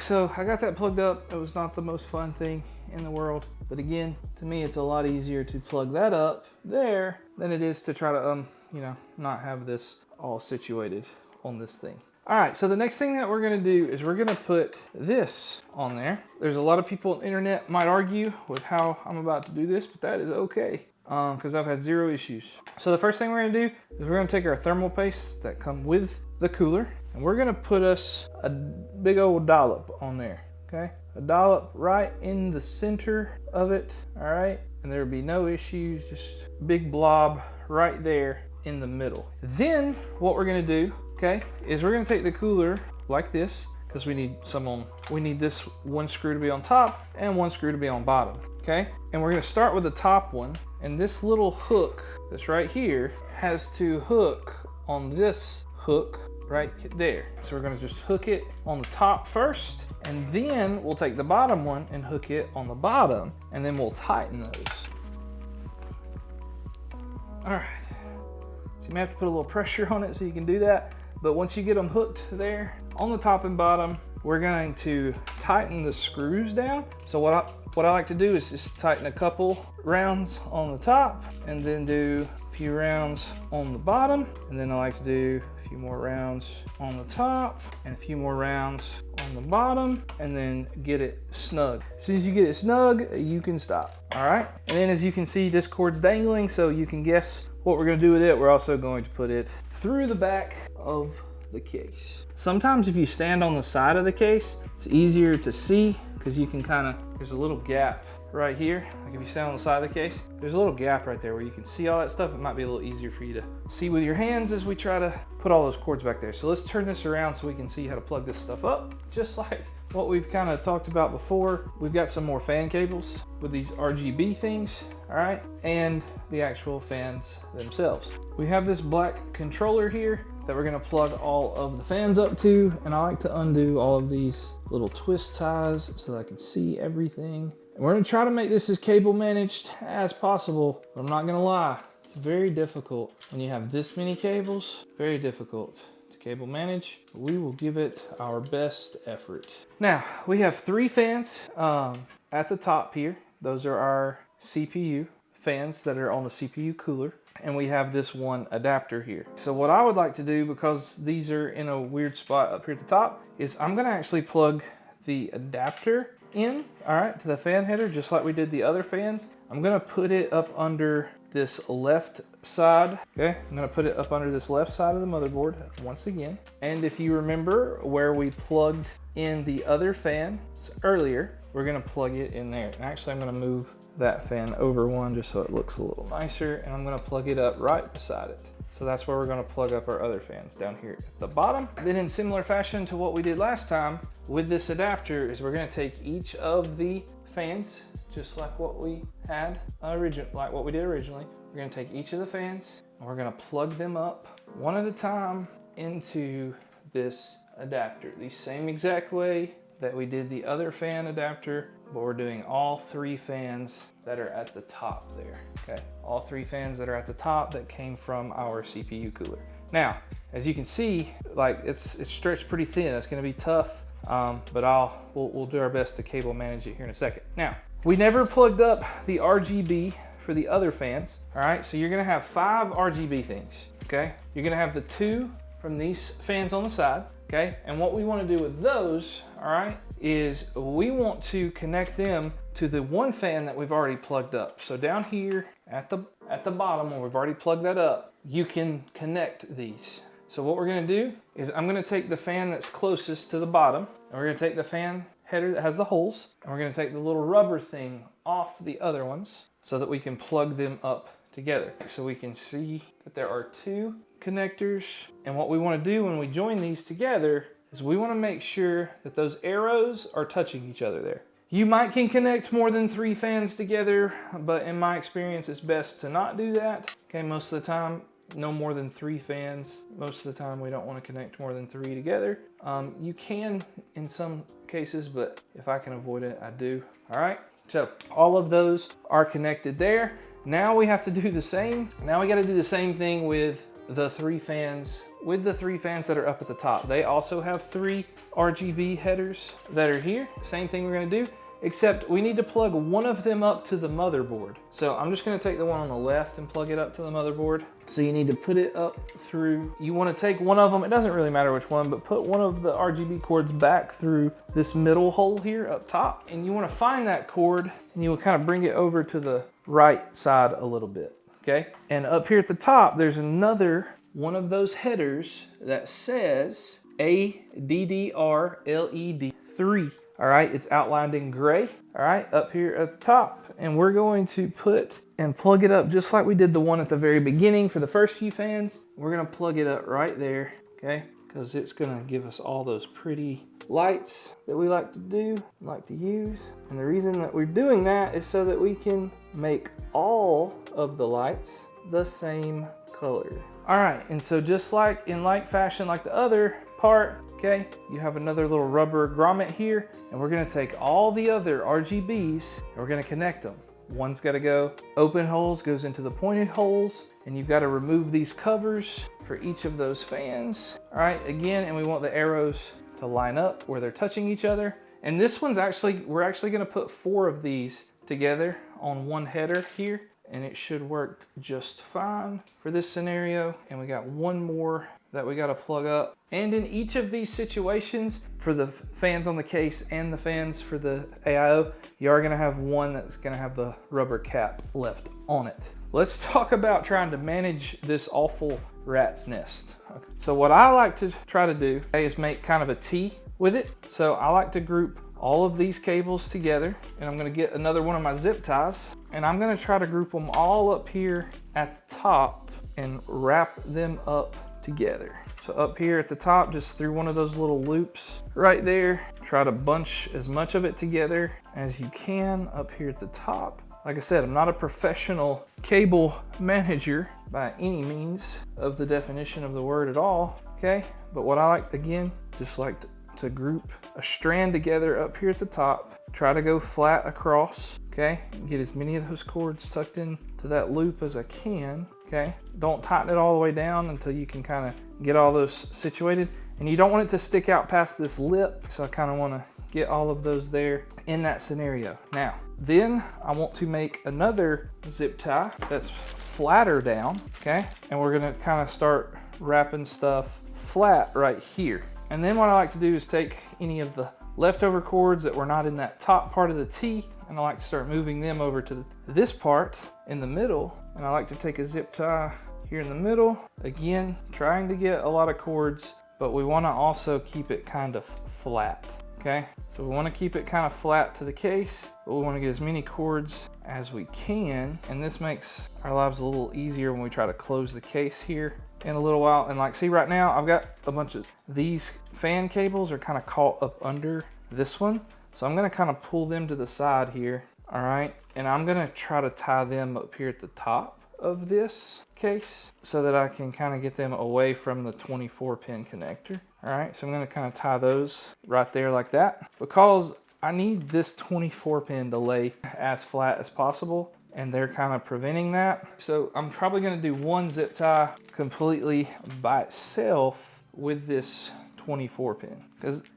So I got that plugged up. It was not the most fun thing in the world, but again, to me, it's a lot easier to plug that up there than it is to try to, you know, not have this all situated on this thing. All right, so the next thing that we're gonna do is we're gonna put this on there. There's a lot of people on the internet might argue with how I'm about to do this, but that is okay, because I've had 0 issues. So the first thing we're gonna do is we're gonna take our thermal paste that come with the cooler, and we're gonna put us a big old dollop on there, okay? A dollop right in the center of it, all right? And there'll be no issues, just big blob right there in the middle. Then what we're gonna do, okay, is we're gonna take the cooler like this, because we need this 1 screw to be on top and 1 screw to be on bottom, okay? And we're gonna start with the top one, and this little hook that's right here has to hook on this hook right there. So we're gonna just hook it on the top first, and then we'll take the bottom one and hook it on the bottom, and then we'll tighten those. All right, so you may have to put a little pressure on it so you can do that, but once you get them hooked there on the top and bottom, we're going to tighten the screws down. So what I like to do is just tighten a couple rounds on the top, and then do a few rounds on the bottom, and then I like to do a few more rounds on the top and a few more rounds on the bottom, and then get it snug. As soon as you get it snug, you can stop. All right, and then as you can see, this cord's dangling, so you can guess what we're gonna do with it. We're also going to put it through the back of the case. Sometimes if you stand on the side of the case, it's easier to see, because you can there's a little gap right here. Like if you stand on the side of the case, there's a little gap right there where you can see all that stuff. It might be a little easier for you to see with your hands as we try to put all those cords back there. So let's turn this around so we can see how to plug this stuff up. Just like what we've kind of talked about before, we've got some more fan cables with these RGB things, all right, and the actual fans themselves. We have this black controller here that we're gonna plug all of the fans up to, and I like to undo all of these little twist ties so that I can see everything. And we're gonna try to make this as cable managed as possible, but I'm not gonna lie, it's very difficult when you have this many cables, very difficult to cable manage. We will give it our best effort. Now, we have 3 fans at the top here. Those are our CPU fans that are on the CPU cooler. And we have this one adapter here. So what I would like to do, because these are in a weird spot up here at the top, is I'm gonna actually plug the adapter in, all right, to the fan header, just like we did the other fans. I'm gonna put it up under this left side, okay? I'm gonna put it up under this left side of the motherboard once again. And if you remember where we plugged in the other fan earlier, we're gonna plug it in there. And actually, I'm gonna move that fan over one just so it looks a little nicer, and I'm gonna plug it up right beside it. So that's where we're gonna plug up our other fans, down here at the bottom. Then in similar fashion to what we did last time with this adapter, is we're gonna take each of the fans, just like what we had originally. We're gonna take each of the fans and we're gonna plug them up one at a time into this adapter, the same exact way that we did the other fan adapter, but we're doing all 3 fans that are at the top there, okay? All 3 fans that are at the top that came from our CPU cooler. Now, as you can see, like it's stretched pretty thin. It's gonna be tough, but we'll do our best to cable manage it here in a second. Now, we never plugged up the RGB for the other fans, all right? So you're gonna have 5 RGB things, okay? You're gonna have the 2 from these fans on the side, okay? And what we wanna do with those, all right, is we want to connect them to the one fan that we've already plugged up. So down here at the bottom, when we've already plugged that up, you can connect these. So what we're gonna do is I'm gonna take the fan that's closest to the bottom, and we're gonna take the fan header that has the holes, and we're gonna take the little rubber thing off the other ones so that we can plug them up together. So we can see that there are 2 connectors, and what we wanna do when we join these together is we wanna make sure that those arrows are touching each other there. You can connect more than 3 fans together, but in my experience, it's best to not do that. Okay, most of the time, no more than 3 fans. Most of the time we don't want to connect more than 3 together. You can in some cases, but if I can avoid it, I do. All right, so all of those are connected there. Now we have to do the same. Now we got to do the same thing with the 3 fans. With the 3 fans that are up at the top, they also have 3 RGB headers that are here. Same thing we're gonna do, except we need to plug one of them up to the motherboard. So I'm just gonna take the one on the left and plug it up to the motherboard. So you need to put it up through, you wanna take one of them, it doesn't really matter which one, but put one of the RGB cords back through this middle hole here up top. And you wanna find that cord and you will kind of bring it over to the right side a little bit, okay? And up here at the top, there's another one of those headers that says ADDR LED 3. All right, it's outlined in gray, all right, up here at the top. And we're going to put and plug it up just like we did the one at the very beginning for the first few fans. We're gonna plug it up right there, okay? Because it's gonna give us all those pretty lights that we like to do, like to use. And the reason that we're doing that is so that we can make all of the lights the same color. All right, and so just like in like fashion like the other part, okay, you have another little rubber grommet here, and we're gonna take all the other RGBs and we're gonna connect them. One's gotta go open holes, goes into the pointed holes, and you've gotta remove these covers for each of those fans. All right, again, and we want the arrows to line up where they're touching each other. And this one's actually, we're actually gonna put 4 of these together on one header here, and it should work just fine for this scenario. And we got one more that we got to plug up. And in each of these situations, for the fans on the case and the fans for the AIO, you are going to have one that's going to have the rubber cap left on it. Let's talk about trying to manage this awful rat's nest. Okay. So what I like to try to do is make kind of a T with it. So I like to group all of these cables together, and I'm gonna get another one of my zip ties, and I'm gonna try to group them all up here at the top and wrap them up together. So up here at the top, just through one of those little loops right there, try to bunch as much of it together as you can up here at the top. Like I said, I'm not a professional cable manager by any means of the definition of the word at all, okay? But what I like, again, just like to group a strand together up here at the top, try to go flat across, okay? Get as many of those cords tucked in to that loop as I can, okay? Don't tighten it all the way down until you can kind of get all those situated. And you don't want it to stick out past this lip, so I kind of want to get all of those there in that scenario. Now, then I want to make another zip tie that's flatter down, okay? And we're gonna kind of start wrapping stuff flat right here. And then what I like to do is take any of the leftover cords that were not in that top part of the T, and I like to start moving them over to this part in the middle. And I like to take a zip tie here in the middle. Again, trying to get a lot of cords, but we want to also keep it kind of flat, okay? So we want to keep it kind of flat to the case, but we want to get as many cords as we can. And this makes our lives a little easier when we try to close the case here in a little while. And like, see right now, I've got a bunch of these fan cables are kind of caught up under this one. So I'm gonna kind of pull them to the side here, all right? And I'm gonna try to tie them up here at the top of this case so that I can kind of get them away from the 24 pin connector. All right, so I'm gonna kind of tie those right there like that, because I need this 24 pin to lay as flat as possible, and they're kind of preventing that. So I'm probably gonna do one zip tie completely by itself with this 24 pin,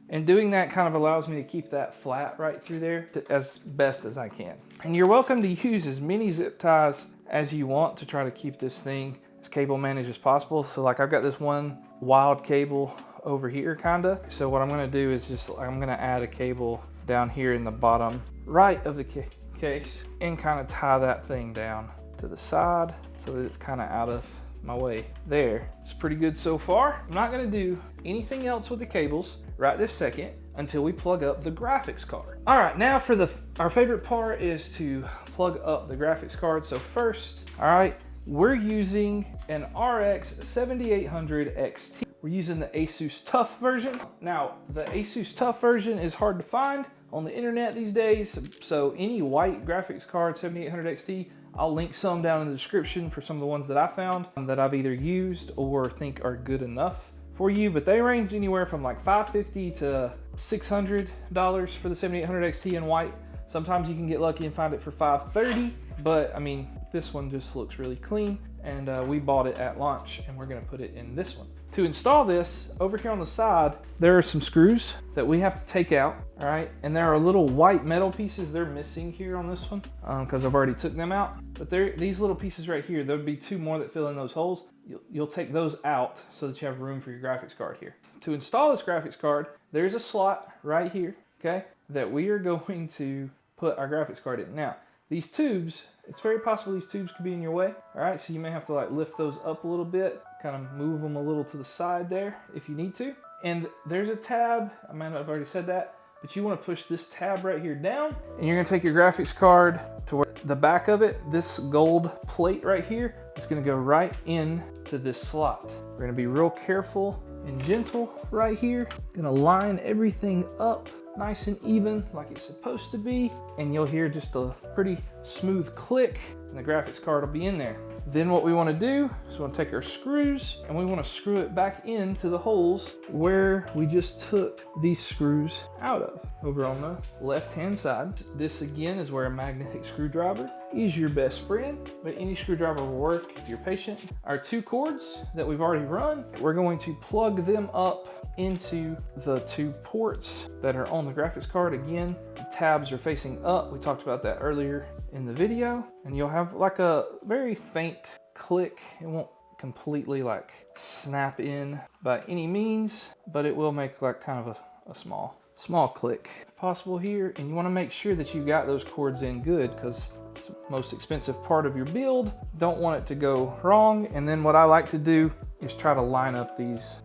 and doing that kind of allows me to keep that flat right through there as best as I can. And you're welcome to use as many zip ties as you want to try to keep this thing as cable managed as possible. So like I've got this one wild cable over here kinda. So what I'm gonna do is just, I'm gonna add a cable down here in the bottom right of the case and kind of tie that thing down to the side so that it's kind of out of my way there. It's pretty good so far. I'm not gonna do anything else with the cables right this second until we plug up the graphics card. All right, now for our favorite part is to plug up the graphics card. So first, all right, we're using an RX 7800 XT. We're using the Asus TUF version. Now, the Asus TUF version is hard to find on the internet these days. So any white graphics card 7800 XT, I'll link some down in the description for some of the ones that I found that I've either used or think are good enough for you, but they range anywhere from like $550 to $600 for the 7800 XT in white. Sometimes you can get lucky and find it for $530, but I mean, this one just looks really clean, and we bought it at launch, and we're gonna put it in this one. To install this, over here on the side, there are some screws that we have to take out, all right? And there are little white metal pieces they're missing here on this one because I've already took them out. But these little pieces right here, there'll be 2 more that fill in those holes. You'll take those out so that you have room for your graphics card here. To install this graphics card, there's a slot right here, okay, that we are going to put our graphics card in. Now, these tubes, it's very possible these tubes could be in your way, all right? So you may have to like lift those up a little bit, kind of move them a little to the side there if you need to. And there's a tab, I might not have already said that, but you want to push this tab right here down, and you're going to take your graphics card to where the back of it, this gold plate right here, is going to go right into this slot. We're going to be real careful and gentle right here. Going to line everything up nice and even like it's supposed to be, and you'll hear just a pretty smooth click, and the graphics card will be in there. Then what we want to do is we want to take our screws and we want to screw it back into the holes where we just took these screws out of, over on the left hand side. This again is where a magnetic screwdriver is your best friend, but any screwdriver will work if you're patient. Our 2 cords that we've already run, we're going to plug them up into the 2 ports that are on the graphics card. Again, the tabs are facing up. We talked about that earlier in the video, and you'll have like a very faint click. It won't completely like snap in by any means, but it will make like kind of a small click possible here. And you want to make sure that you got those cords in good, because it's the most expensive part of your build. Don't want it to go wrong. And then what I like to do is try to line up these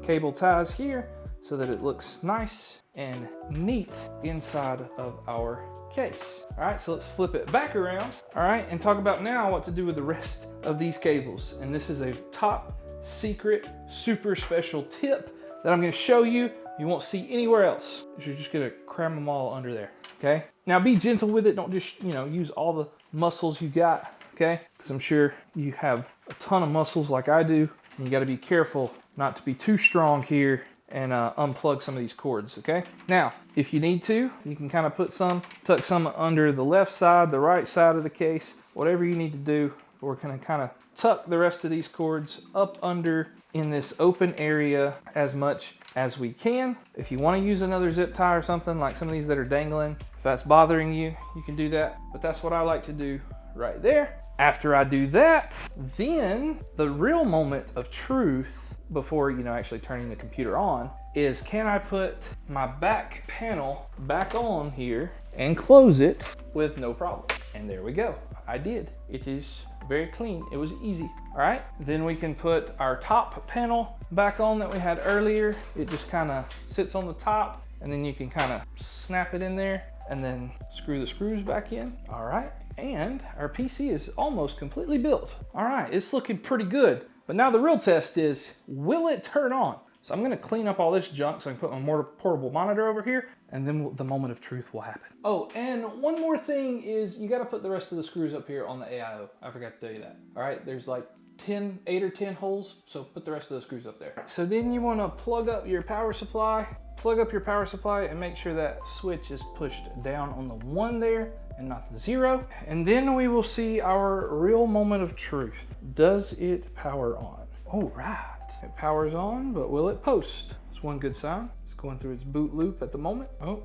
cable ties here so that it looks nice and neat inside of our case. All right, so let's flip it back around, all right, and talk about now what to do with the rest of these cables. And this is a top secret, super special tip that I'm gonna show you. You won't see anywhere else. You're just gonna cram them all under there, okay? Now be gentle with it. Don't just, use all the muscles you got, okay? Because I'm sure you have a ton of muscles like I do, and you gotta be careful not to be too strong here and unplug some of these cords, okay? Now, if you need to, you can kind of tuck some under the left side, the right side of the case, whatever you need to do. We're gonna kind of tuck the rest of these cords up under in this open area as much as we can. If you want to use another zip tie or something, like some of these that are dangling, if that's bothering you, you can do that. But that's what I like to do right there. After I do that, then the real moment of truth before actually turning the computer on is, can I put my back panel back on here and close it with no problem? And there we go. I did. It is very clean. It was easy. All right. Then we can put our top panel back on that we had earlier. It just kind of sits on the top, and then you can kind of snap it in there and then screw the screws back in. All right. And our PC is almost completely built. All right. It's looking pretty good. But now the real test is, will it turn on? So I'm gonna clean up all this junk so I can put my more portable monitor over here, and then the moment of truth will happen. Oh, and one more thing is, you gotta put the rest of the screws up here on the AIO. I forgot to tell you that. All right, there's like 8 or 10 holes, so put the rest of the screws up there. So then you wanna plug up your power supply, and make sure that switch is pushed down on the 1 there and not the 0. And then we will see our real moment of truth. Does it power on? All right, it powers on, but will it post? It's one good sign. It's going through its boot loop at the moment. Oh,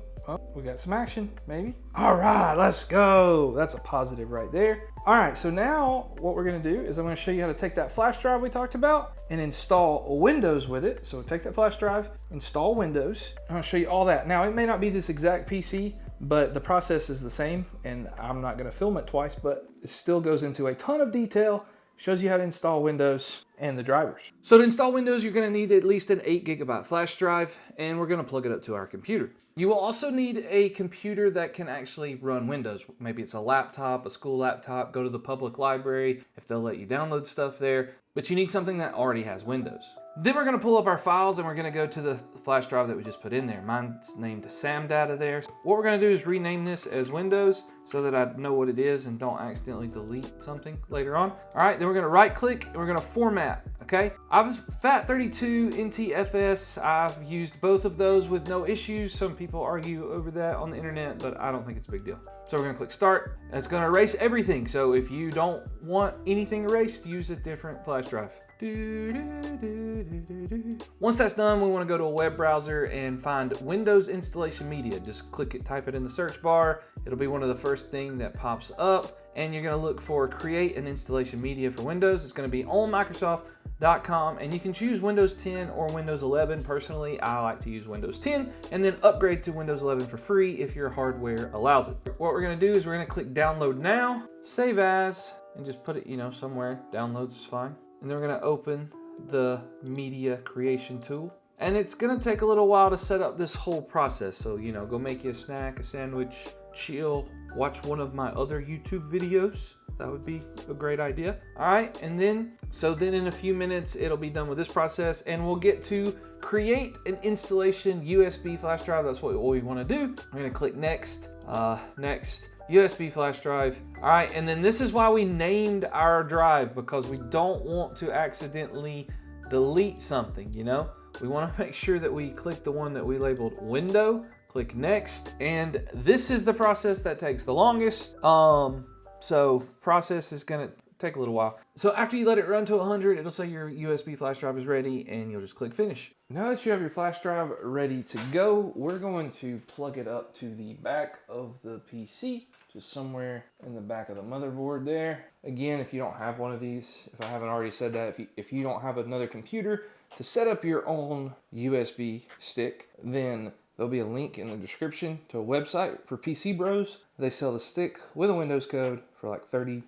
we got some action, maybe. All right, let's go. That's a positive right there. All right, so now what we're gonna do is I'm gonna show you how to take that flash drive we talked about and install Windows with it. So take that flash drive, install Windows. I'm gonna show you all that. Now, it may not be this exact PC, but the process is the same, and I'm not gonna film it twice, but it still goes into a ton of detail, shows you how to install Windows and the drivers. So to install Windows, you're gonna need at least an 8GB flash drive, and we're gonna plug it up to our computer. You will also need a computer that can actually run Windows. Maybe it's a laptop, a school laptop, go to the public library if they'll let you download stuff there, but you need something that already has Windows. Then we're gonna pull up our files and we're gonna go to the flash drive that we just put in there. Mine's named Sam Data there. What we're gonna do is rename this as Windows so that I know what it is and don't accidentally delete something later on. All right, then we're gonna right click and we're gonna format, okay? I've FAT32, NTFS, I've used both of those with no issues. Some people argue over that on the internet, but I don't think it's a big deal. So we're gonna click start and it's gonna erase everything. So if you don't want anything erased, use a different flash drive. Once that's done, we want to go to a web browser and find Windows Installation Media. Just click it, type it in the search bar. It'll be one of the first things that pops up, and you're going to look for Create an Installation Media for Windows. It's going to be on Microsoft.com, and you can choose Windows 10 or Windows 11. Personally, I like to use Windows 10 and then upgrade to Windows 11 for free if your hardware allows it. What we're going to do is we're going to click Download Now, Save As, and just put it, somewhere. Downloads is fine. And then we're gonna open the media creation tool. And it's gonna take a little while to set up this whole process. So, go make you a snack, a sandwich, chill, watch one of my other YouTube videos. That would be a great idea. All right, and then in a few minutes, it'll be done with this process and we'll get to create an installation USB flash drive. That's what we wanna do. We're gonna click next, next. USB flash drive. All right, and then this is why we named our drive, because we don't want to accidentally delete something, We want to make sure that we click the one that we labeled window, click next, and this is the process that takes the longest. So process is gonna take a little while. So after you let it run to 100, it'll say your USB flash drive is ready and you'll just click finish. Now that you have your flash drive ready to go, we're going to plug it up to the back of the PC, just somewhere in the back of the motherboard there. Again, if you don't have one of these, if I haven't already said that, if you don't have another computer to set up your own USB stick, then there'll be a link in the description to a website for PC Bros. They sell the stick with a Windows code for like 30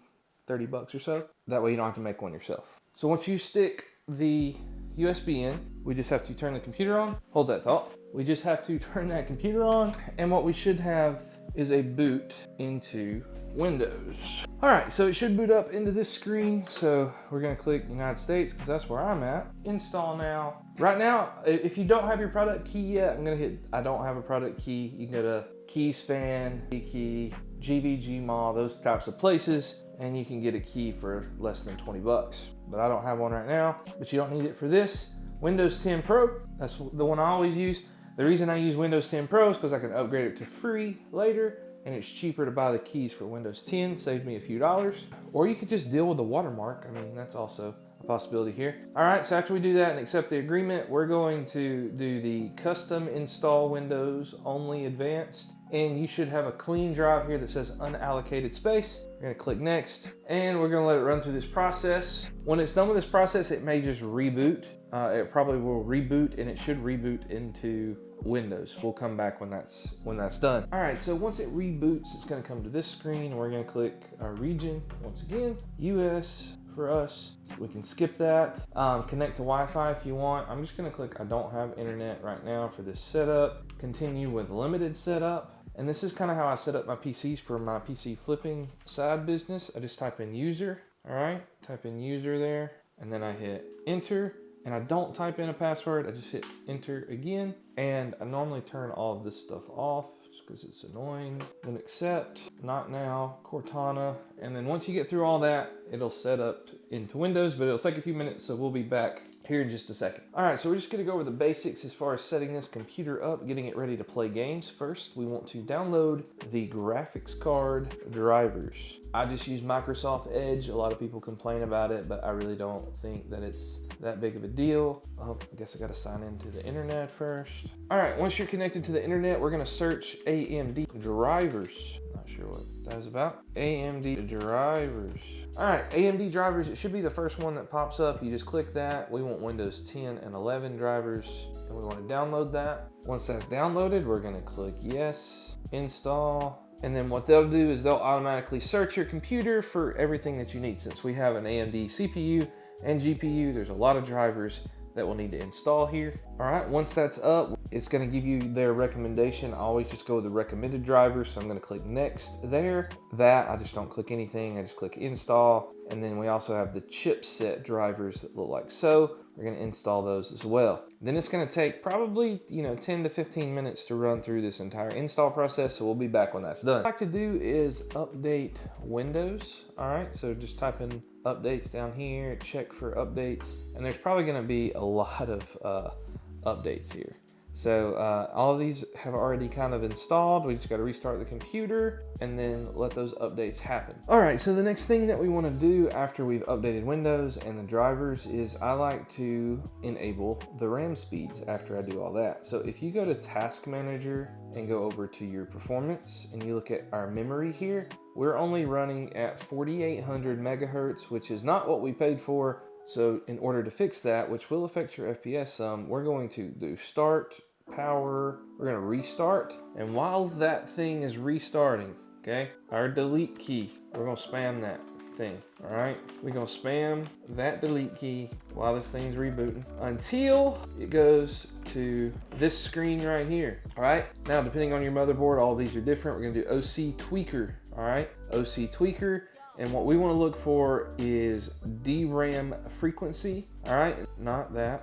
bucks or so. That way you don't have to make one yourself. So once you stick the USB in, we just have to turn the computer on. Hold that thought. We just have to turn that computer on, and what we should have is a boot into Windows. All right, so it should boot up into this screen. So we're gonna click United States because that's where I'm at. Install now. Right now, if you don't have your product key yet, I'm gonna hit I don't have a product key. You can go to KeysFan, Key, GVG Mall, those types of places, and you can get a key for less than 20 bucks. But I don't have one right now, but you don't need it for this. Windows 10 Pro, that's the one I always use. The reason I use Windows 10 Pro is because I can upgrade it to free later, and it's cheaper to buy the keys for Windows 10, saved me a few dollars. Or you could just deal with the watermark. I mean, that's also a possibility here. All right, so after we do that and accept the agreement, we're going to do the custom install Windows only advanced, and you should have a clean drive here that says unallocated space. We're gonna click next, and we're gonna let it run through this process. When it's done with this process, it may just reboot. It probably will reboot, and it should reboot into Windows. We'll come back when that's done. All right, so once it reboots, it's gonna come to this screen, and we're gonna click our region once again, US for us. We can skip that. Connect to Wi-Fi if you want. I'm just gonna click I don't have internet right now for this setup. Continue with limited setup. And this is kind of how I set up my PCs for my PC flipping side business. I just type in user, all right? Type in user there, and then I hit enter. And I don't type in a password, I just hit enter again. And I normally turn all of this stuff off just because it's annoying. Then accept, not now, Cortana. And then once you get through all that, it'll set up into Windows, but it'll take a few minutes, so we'll be back here in just a second. All right, so we're just gonna go over the basics as far as setting this computer up, getting it ready to play games. First, we want to download the graphics card drivers. I just use Microsoft Edge. A lot of people complain about it, but I really don't think that it's that big of a deal. Oh, I guess I gotta sign into the internet first. All right, once you're connected to the internet, we're gonna search AMD drivers. Not sure what that is about. AMD drivers. All right, AMD drivers, it should be the first one that pops up. You just click that. We want Windows 10 and 11 drivers, and we want to download that. Once that's downloaded, we're gonna click yes, install. And then what they'll do is they'll automatically search your computer for everything that you need. Since we have an AMD CPU and GPU, there's a lot of drivers that we'll need to install here. All right, once that's up, It's gonna give you their recommendation. I always just go with the recommended drivers. So I'm gonna click next there. That, I just don't click anything. I just click install. And then we also have the chipset drivers that look like so. We're gonna install those as well. Then it's gonna take probably, 10 to 15 minutes to run through this entire install process. So we'll be back when that's done. What I like to do is update Windows. All right, so just type in updates down here, check for updates. And there's probably gonna be a lot of updates here. So all of these have already kind of installed. We just got to restart the computer and then let those updates happen. All right, so the next thing that we want to do after we've updated Windows and the drivers is I like to enable the RAM speeds after I do all that. So if you go to Task Manager and go over to your performance and you look at our memory here, we're only running at 4,800 megahertz, which is not what we paid for. So in order to fix that, which will affect your FPS some, we're going to do start, power, we're gonna restart. And while that thing is restarting, okay, our delete key, we're gonna spam that thing, all right? We're gonna spam that delete key while this thing's rebooting until it goes to this screen right here, all right? Now, depending on your motherboard, all these are different. We're gonna do OC tweaker, all right? OC tweaker. And what we want to look for is DRAM frequency. All right, not that,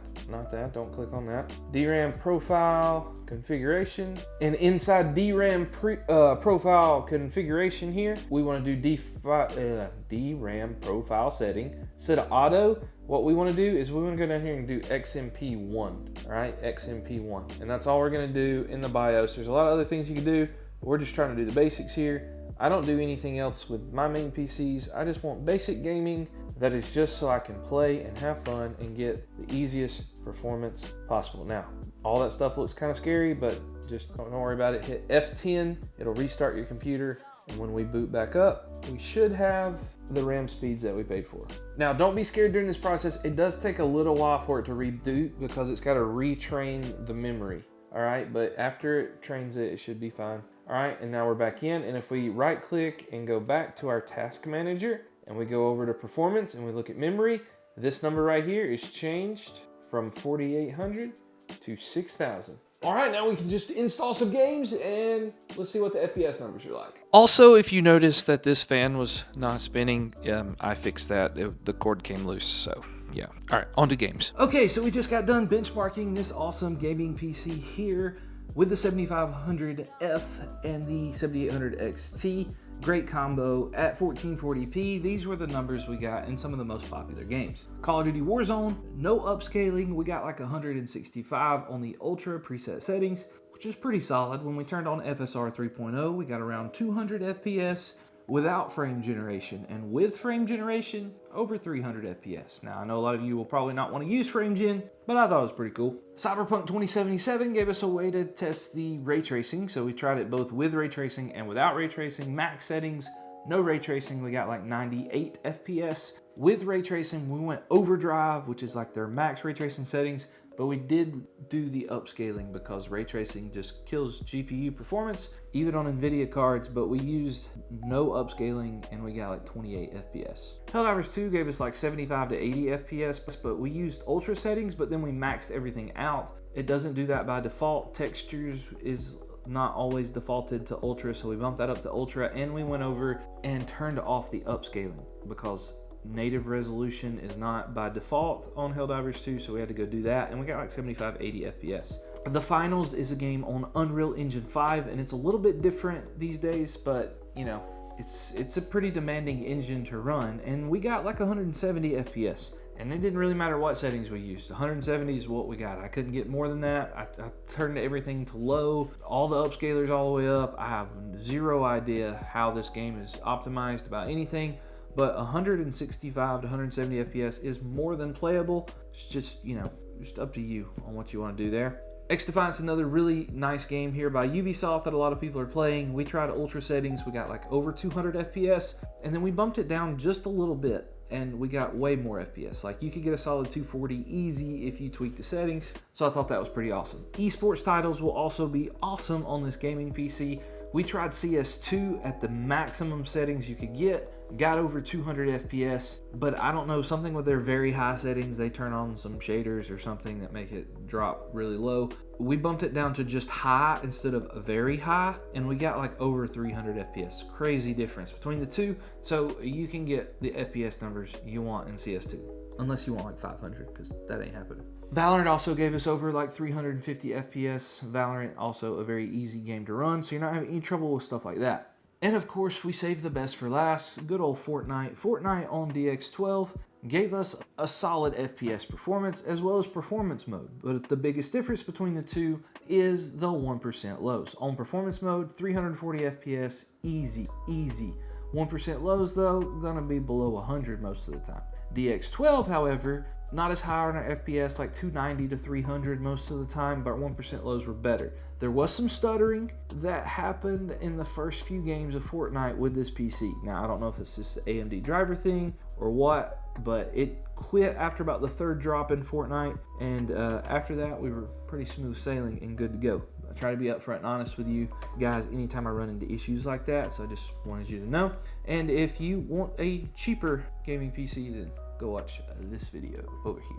don't click on that. DRAM profile configuration. And inside DRAM profile configuration here, we want to do DRAM profile setting. Instead of auto, what we want to do is we want to go down here and do XMP1, all right, XMP1. And that's all we're going to do in the BIOS. There's a lot of other things you can do, but we're just trying to do the basics here. I don't do anything else with my main PCs. I just want basic gaming that is just so I can play and have fun and get the easiest performance possible. Now, all that stuff looks kind of scary, but just don't worry about it. Hit F10, it'll restart your computer. And when we boot back up, we should have the RAM speeds that we paid for. Now, don't be scared during this process. It does take a little while for it to reboot because it's got to retrain the memory. All right, but after it trains it, it should be fine. All right, and now we're back in, and if we right click and go back to our task manager and we go over to performance and we look at memory, this number right here is changed from 4,800 to 6,000. All right, now we can just install some games and let's see what the FPS numbers are like. Also, if you notice that this fan was not spinning, I fixed that. The cord came loose, so yeah. All right, on to games. Okay, so we just got done benchmarking this awesome gaming PC here with the 7500F and the 7800 XT. Great combo at 1440p. These were the numbers we got in some of the most popular games. Call of Duty Warzone, no upscaling. We got like 165 on the Ultra preset settings, which is pretty solid. When we turned on FSR 3.0, we got around 200 FPS without frame generation, and with frame generation, over 300 FPS. Now, I know a lot of you will probably not want to use frame gen, but I thought it was pretty cool. Cyberpunk 2077 gave us a way to test the ray tracing, so we tried it both with ray tracing and without ray tracing. Max settings, no ray tracing, we got like 98 FPS. With ray tracing, we went overdrive, which is like their max ray tracing settings, but we did do the upscaling because ray tracing just kills GPU performance, even on NVIDIA cards, but we used no upscaling and we got like 28 FPS. Helldivers 2 gave us like 75 to 80 FPS, but we used ultra settings, but then we maxed everything out. It doesn't do that by default. Textures is not always defaulted to ultra, so we bumped that up to ultra, and we went over and turned off the upscaling because native resolution is not by default on Helldivers 2, so we had to go do that, and we got like 75, 80 FPS. The Finals is a game on Unreal Engine 5, and it's a little bit different these days, but you know, it's a pretty demanding engine to run, and we got like 170 FPS. And it didn't really matter what settings we used. 170 is what we got. I couldn't get more than that. I turned everything to low, all the upscalers all the way up. I have zero idea how this game is optimized about anything, but 165 to 170 FPS is more than playable. It's just, you know, just up to you on what you want to do there. X-Defiance, another really nice game here by Ubisoft that a lot of people are playing. We tried ultra settings. We got like over 200 FPS, and then we bumped it down just a little bit, and we got way more FPS. Like, you could get a solid 240 easy if you tweak the settings. So I thought that was pretty awesome. Esports titles will also be awesome on this gaming PC. We tried CS2 at the maximum settings you could get, got over 200 FPS, but I don't know, something with their very high settings, they turn on some shaders or something that make it drop really low. We bumped it down to just high instead of very high, and we got like over 300 FPS. Crazy difference between the two, so you can get the FPS numbers you want in CS2. Unless you want like 500, because that ain't happening. Valorant also gave us over like 350 FPS. Valorant also a very easy game to run, so you're not having any trouble with stuff like that. And of course, we saved the best for last. Good old Fortnite. Fortnite on DX12 gave us a solid FPS performance as well as performance mode. But the biggest difference between the two is the 1% lows. On performance mode, 340 FPS, easy. 1% lows though, gonna be below 100 most of the time. DX12, however, not as high on our FPS, like 290 to 300 most of the time, but 1% lows were better. There was some stuttering that happened in the first few games of Fortnite with this PC. Now, I don't know if it's just an AMD driver thing or what, but it quit after about the third drop in Fortnite, and after that, we were pretty smooth sailing and good to go. I try to be upfront and honest with you guys anytime I run into issues like that, so I just wanted you to know. And if you want a cheaper gaming PC, then go watch this video over here.